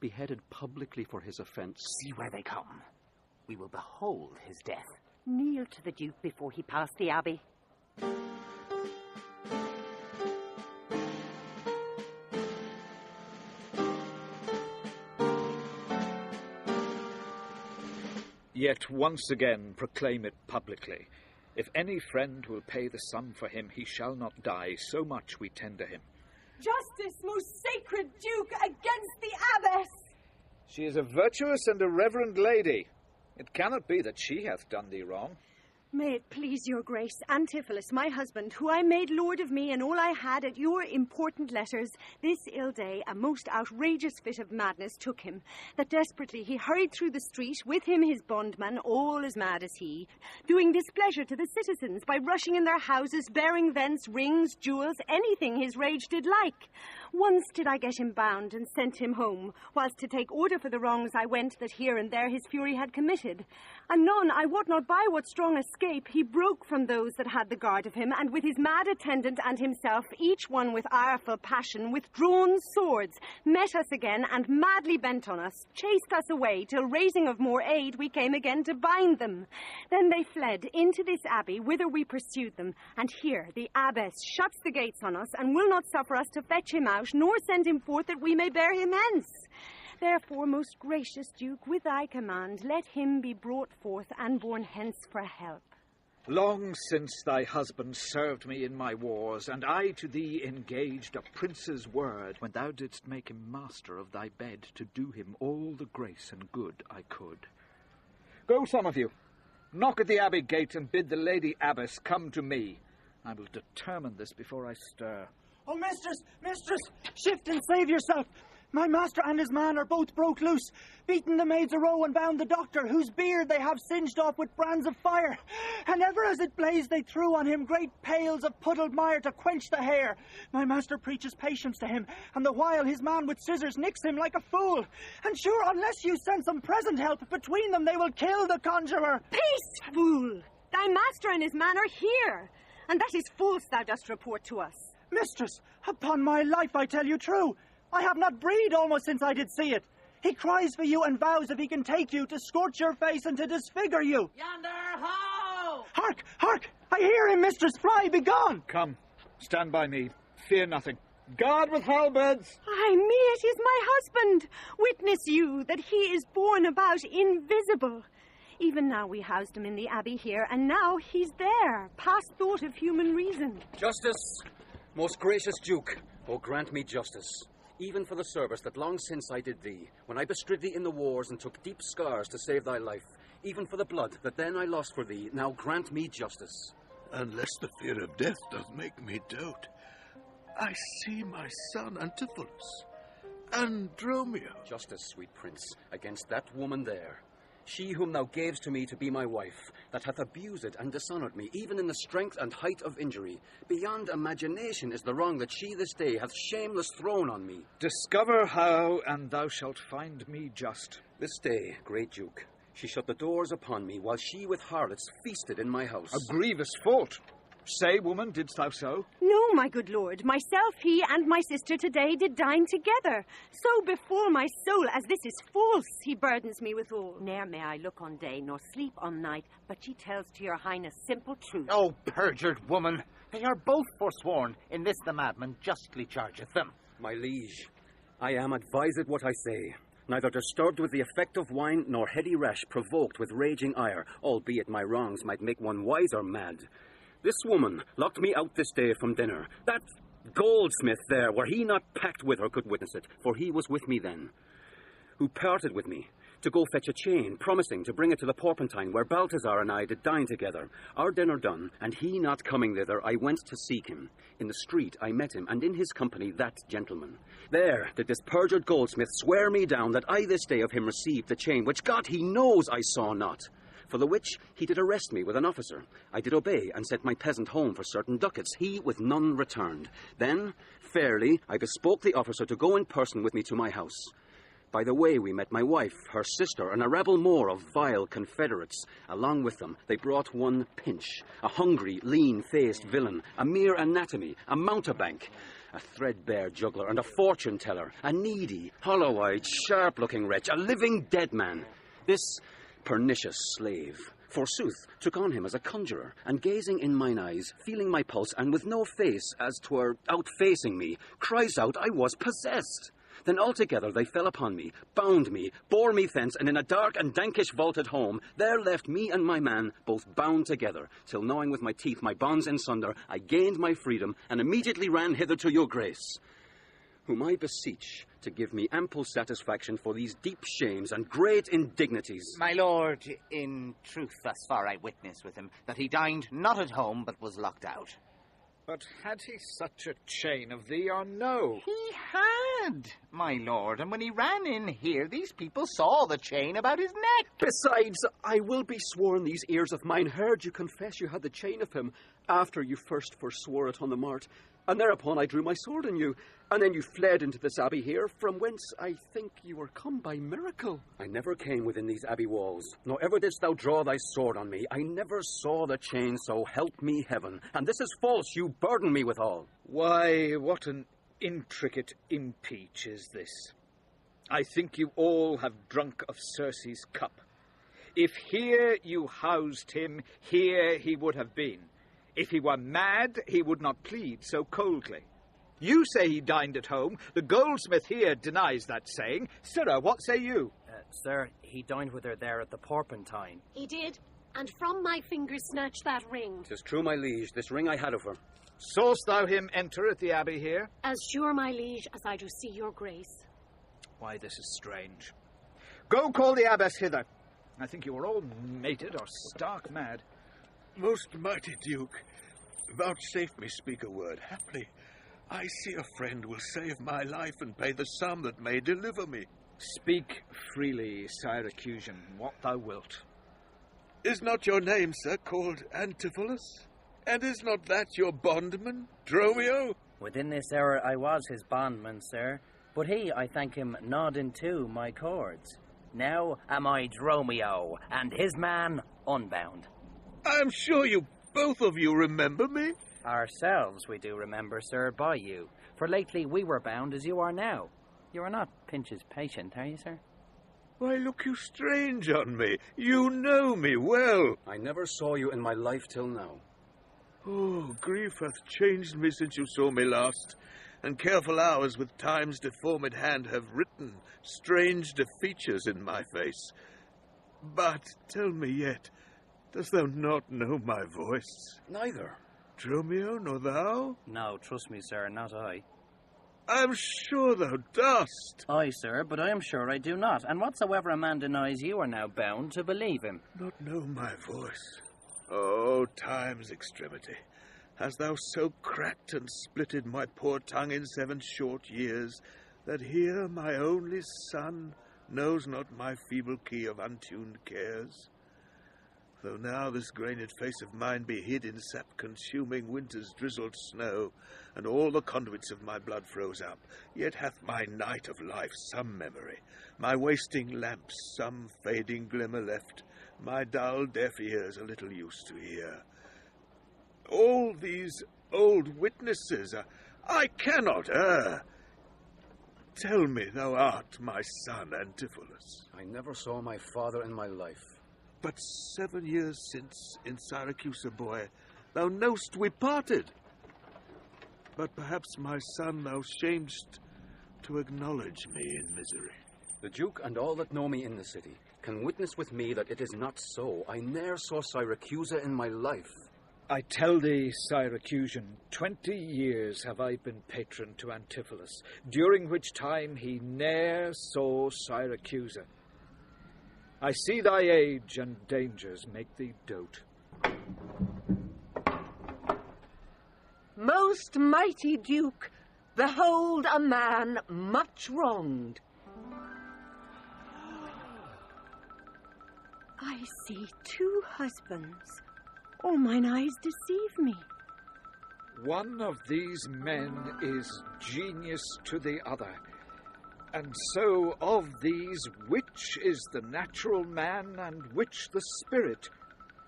beheaded publicly for his offence. See where they come. We will behold his death. Kneel to the Duke before he pass the abbey. Yet once again proclaim it publicly. If any friend will pay the sum for him, he shall not die. So much we tender him. Justice, most sacred Duke, against the abbess! She is a virtuous and a reverend lady. It cannot be that she hath done thee wrong. May it please your grace, Antipholus, my husband, who I made lord of me and all I had at your important letters, this ill day a most outrageous fit of madness took him, that desperately he hurried through the street, with him his bondman, all as mad as he, doing displeasure to the citizens by rushing in their houses, bearing thence rings, jewels, anything his rage did like. Once did I get him bound and sent him home, whilst to take order for the wrongs I went that here and there his fury had committed. Anon, I wot not by what strong escape, he broke from those that had the guard of him, and with his mad attendant and himself, each one with ireful passion, with drawn swords, met us again, and madly bent on us, chased us away, till raising of more aid, we came again to bind them. Then they fled into this abbey, whither we pursued them, and here the abbess shuts the gates on us, and will not suffer us to fetch him out, nor send him forth that we may bear him hence. Therefore, most gracious Duke, with thy command, let him be brought forth and borne hence for help. Long since thy husband served me in my wars, and I to thee engaged a prince's word, when thou didst make him master of thy bed, to do him all the grace and good I could. Go, some of you, knock at the abbey gate, and bid the lady abbess come to me. I will determine this before I stir. Oh, mistress, mistress, shift and save yourself. My master and his man are both broke loose, beaten the maids a row and bound the doctor, whose beard they have singed off with brands of fire. And ever as it blazed, they threw on him great pails of puddled mire to quench the hair. My master preaches patience to him, and the while his man with scissors nicks him like a fool. And sure, unless you send some present help, between them they will kill the conjurer. Peace, fool! Thy master and his man are here, and that is false thou dost report to us. Mistress, upon my life I tell you true. I have not breathed almost since I did see it. He cries for you and vows if he can take you to scorch your face and to disfigure you. Yonder, ho! Hark, hark! I hear him, mistress. Fly, be gone! Come, stand by me. Fear nothing. Guard with halberds! Ay, me, it is my husband. Witness you that he is borne about invisible. Even now we housed him in the abbey here, and now he's there, past thought of human reason. Justice, most gracious Duke, oh grant me justice, even for the service that long since I did thee, when I bestrid thee in the wars and took deep scars to save thy life, even for the blood that then I lost for thee, now grant me justice. Unless the fear of death doth make me dote, I see my son Antipholus and Dromio. Justice, sweet prince, against that woman there, she whom thou gavest to me to be my wife, that hath abused and dishonoured me, even in the strength and height of injury. Beyond imagination is the wrong that she this day hath shameless thrown on me. Discover how, and thou shalt find me just. This day, great Duke, she shut the doors upon me while she with harlots feasted in my house. A grievous fault. Say, woman, didst thou so? No, my good lord. Myself, he, and my sister today did dine together. So before my soul, as this is false, he burdens me withal. Ne'er may I look on day, nor sleep on night, but she tells to your highness simple truth. Oh, perjured woman! They are both forsworn. In this the madman justly chargeth them. My liege, I am advised what I say. Neither disturbed with the effect of wine, nor heady rash provoked with raging ire, albeit my wrongs might make one wiser mad. This woman locked me out this day from dinner. That goldsmith there, were he not packed with her, could witness it, for he was with me then, who parted with me to go fetch a chain, promising to bring it to the Porpentine, where Balthazar and I did dine together. Our dinner done, and he not coming thither, I went to seek him. In the street I met him, and in his company that gentleman. There did this perjured goldsmith swear me down that I this day of him received the chain, which God he knows I saw not. For the which he did arrest me with an officer. I did obey, and sent my peasant home for certain ducats, he with none returned. Then, fairly, I bespoke the officer to go in person with me to my house. By the way we met my wife, her sister, and a rabble more of vile confederates. Along with them they brought one Pinch, a hungry, lean-faced villain, a mere anatomy, a mountebank, a threadbare juggler, and a fortune-teller, a needy, hollow-eyed, sharp-looking wretch, a living dead man. This pernicious slave, forsooth, took on him as a conjurer, and gazing in mine eyes, feeling my pulse, and with no face, as 'twere outfacing me, cries out I was possessed. Then altogether they fell upon me, bound me, bore me thence, and in a dark and dankish vaulted home, there left me and my man both bound together, till gnawing with my teeth my bonds in sunder, I gained my freedom, and immediately ran hither to your grace, whom I beseech to give me ample satisfaction for these deep shames and great indignities. My lord, in truth, thus far I witness with him, that he dined not at home, but was locked out. But had he such a chain of thee or no? He had, my lord, and when he ran in here, these people saw the chain about his neck. Besides, I will be sworn these ears of mine heard you confess you had the chain of him, after you first forswore it on the Mart. And thereupon I drew my sword on you, and then you fled into this abbey here, from whence I think you were come by miracle. I never came within these abbey walls, nor ever didst thou draw thy sword on me. I never saw the chain, so help me heaven. And this is false, you burden me withal. Why, what an intricate impeach is this. I think you all have drunk of Circe's cup. If here you housed him, here he would have been. If he were mad, he would not plead so coldly. You say he dined at home. The goldsmith here denies that saying. Sirrah, what say you? Sir, he dined with her there at the Porpentine. He did, and from my fingers snatched that ring. 'Tis true, my liege, this ring I had of her. Saw'st thou him enter at the abbey here? As sure, my liege, as I do see your grace. Why, this is strange. Go call the abbess hither. I think you are all mated or stark mad. Most mighty Duke, vouchsafe me speak a word. Haply, I see a friend will save my life and pay the sum that may deliver me. Speak freely, Syracusan, what thou wilt. Is not your name, sir, called Antipholus? And is not that your bondman, Dromio? Within this hour I was his bondman, sir, but he, I thank him, gnawed in two my cords. Now am I Dromio, and his man unbound. I am sure you, both of you, remember me. Ourselves we do remember, sir, by you. For lately we were bound as you are now. You are not Pinch's patient, are you, sir? Why look you strange on me? You know me well. I never saw you in my life till now. Oh, grief hath changed me since you saw me last, and careful hours with time's deformed hand have written strange features in my face. But tell me yet, dost thou not know my voice? Neither. Dromio, nor thou? No, trust me, sir, not I. I am sure thou dost. Aye, sir, but I am sure I do not. And whatsoever a man denies, you are now bound to believe him. Not know my voice. Oh, time's extremity. Hast thou so cracked and splitted my poor tongue in 7 short years, that here my only son knows not my feeble key of untuned cares? Though now this grained face of mine be hid in sap-consuming winter's drizzled snow, and all the conduits of my blood froze up, yet hath my night of life some memory, my wasting lamps some fading glimmer left, my dull deaf ears a little used to hear. All these old witnesses, I cannot err. Tell me thou art my son, Antipholus. I never saw my father in my life. But 7 years since, in Syracuse, boy, thou know'st we parted. But perhaps, my son, thou shamest to acknowledge me in misery. The Duke and all that know me in the city can witness with me that it is not so. I ne'er saw Syracuse in my life. I tell thee, Syracusan, 20 years have I been patron to Antipholus, during which time he ne'er saw Syracuse. I see thy age and dangers make thee dote. Most mighty Duke, behold a man much wronged. I see 2 husbands. All mine eyes deceive me. One of these men is genius to the other, and so of these, which is the natural man and which the spirit?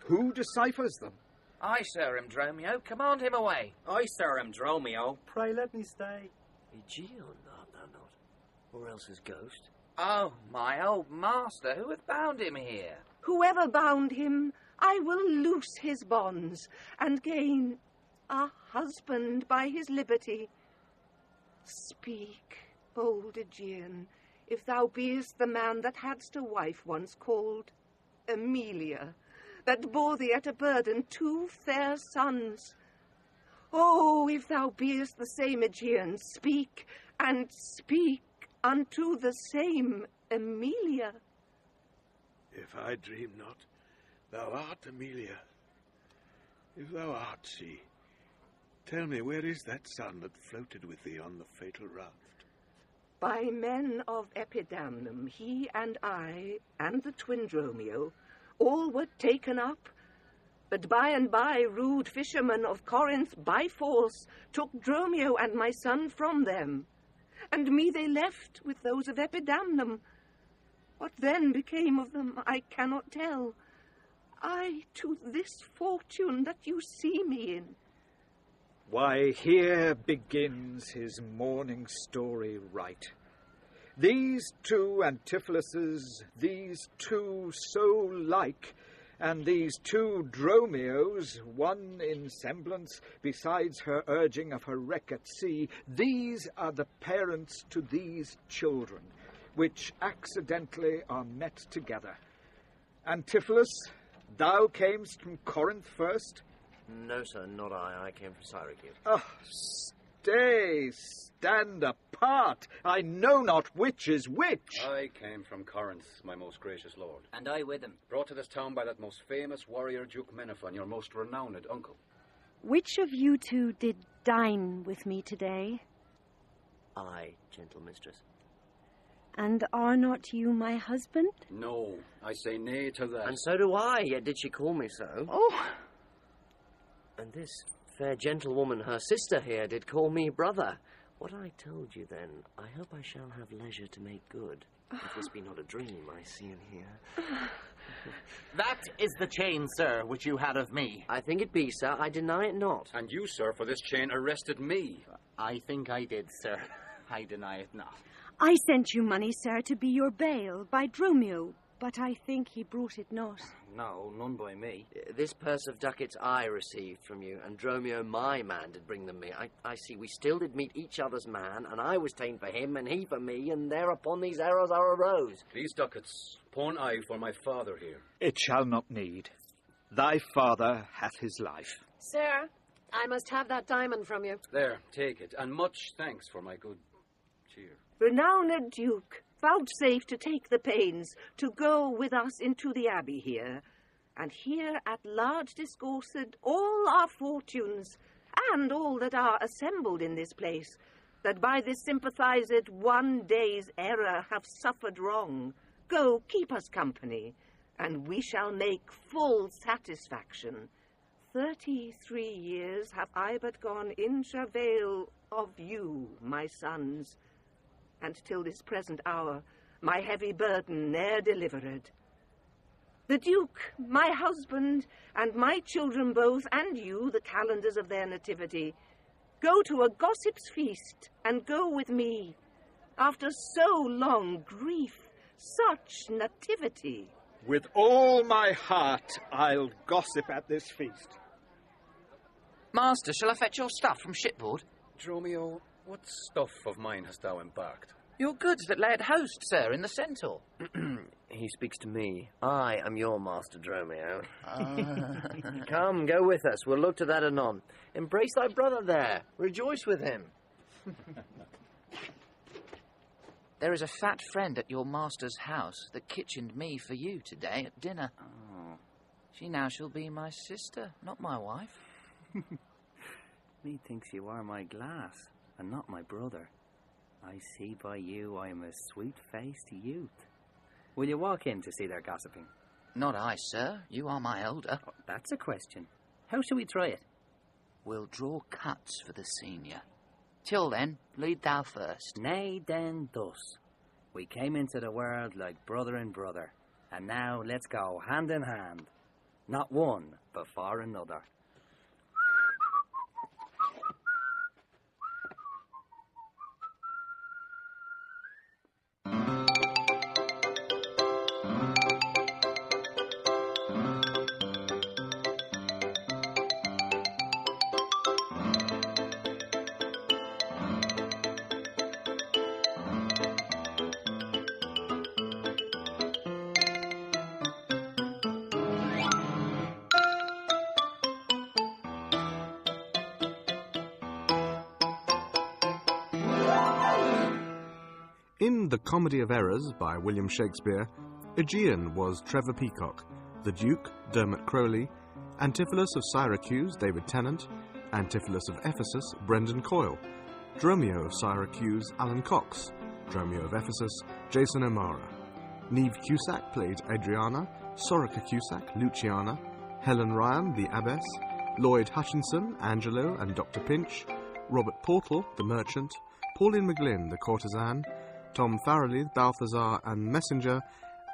Who deciphers them? I, Sir, am Dromio. Command him away. I, Sir, am Dromio. Pray let me stay. Aegeon, art thou not? Or else his ghost? Oh, my old master, who hath bound him here? Whoever bound him, I will loose his bonds and gain a husband by his liberty. Speak, bold Aegeon, if thou beest the man that hadst a wife once called Emilia, that bore thee at a burden 2 fair sons. Oh, if thou beest the same Aegeon, speak, and speak unto the same Emilia. If I dream not, thou art Emilia. If thou art she, tell me, where is that son that floated with thee on the fatal raft? By men of Epidamnum, he and I, and the twin Dromio, all were taken up. But by and by, rude fishermen of Corinth by force took Dromio and my son from them, and me they left with those of Epidamnum. What then became of them, I cannot tell. I to this fortune that you see me in. Why, here begins his morning story right. These 2 Antipholuses, these 2 so like, and these 2 Dromios, one in semblance, besides her urging of her wreck at sea, these are the parents to these children, which accidentally are met together. Antipholus, thou camest from Corinth first? No, sir, not I. I came from Syracuse. Oh, stay, stand apart. I know not which is which. I came from Corinth, my most gracious lord. And I with him. Brought to this town by that most famous warrior, Duke Menaphon, your most renowned uncle. Which of you 2 did dine with me today? I, gentle mistress. And are not you my husband? No, I say nay to that. And so do I, yet did she call me so. Oh! And this fair gentlewoman, her sister here, did call me brother. What I told you then, I hope I shall have leisure to make good, if this be not a dream I see and hear. That is the chain, sir, which you had of me. I think it be, sir. I deny it not. And you, sir, for this chain arrested me. I think I did, sir. I deny it not. I sent you money, sir, to be your bail by Dromio, but I think he brought it not. No, none by me. This purse of ducats I received from you, and Dromio, my man, did bring them me. I see we still did meet each other's man, and I was ta'en for him, and he for me, and thereupon these errors are arose. These ducats pawn I for my father here. It shall not need. Thy father hath his life. Sir, I must have that diamond from you. There, take it, and much thanks for my good cheer. Renowned Duke, vouchsafe to take the pains to go with us into the abbey here, and here at large discoursed all our fortunes, and all that are assembled in this place, that by this sympathized one day's error have suffered wrong. Go, keep us company, and we shall make full satisfaction. 33 years have I but gone in travail of you, my sons, and till this present hour my heavy burden ne'er delivered. The Duke, my husband, and my children both, and you, the calendars of their nativity, go to a gossip's feast, and go with me. After so long grief, such nativity. With all my heart, I'll gossip at this feast. Master, shall I fetch your stuff from shipboard? Dromio, what stuff of mine hast thou embarked? Your goods that lay at host, sir, in the Centaur. He speaks to me. I am your master, Dromio. Come, go with us. We'll look to that anon. Embrace thy brother there. Rejoice with him. There is a fat friend at your master's house that kitchened me for you today at dinner. Oh. She now shall be my sister, not my wife. Methinks you are my glass, and not my brother. I see by you I am a sweet-faced youth. Will you walk in to see their gossiping? Not I, sir. You are my elder. Oh, that's a question. How shall we try it? We'll draw cuts for the senior. Till then, lead thou first. Nay, then, thus. We came into the world like brother and brother, and now let's go hand in hand. Not one, but for another. In The Comedy of Errors by William Shakespeare, Aegeon was Trevor Peacock, the Duke, Dermot Crowley, Antipholus of Syracuse, David Tennant, Antipholus of Ephesus, Brendan Coyle, Dromio of Syracuse, Alan Cox, Dromio of Ephesus, Jason O'Mara. Niamh Cusack played Adriana, Sorcha Cusack, Luciana, Helen Ryan, the Abbess, Lloyd Hutchinson, Angelo and Dr. Pinch, Robert Portal, the Merchant, Pauline McGlynn, the Courtesan, Tom Farrelly, Balthazar and Messenger,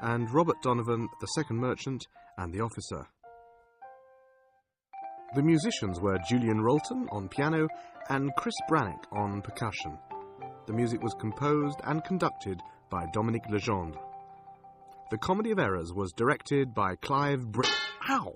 and Robert Donovan, the Second Merchant, and the Officer. The musicians were Julian Rolton on piano and Chris Brannock on percussion. The music was composed and conducted by Dominique Legendre. The Comedy of Errors was directed by Clive Ow!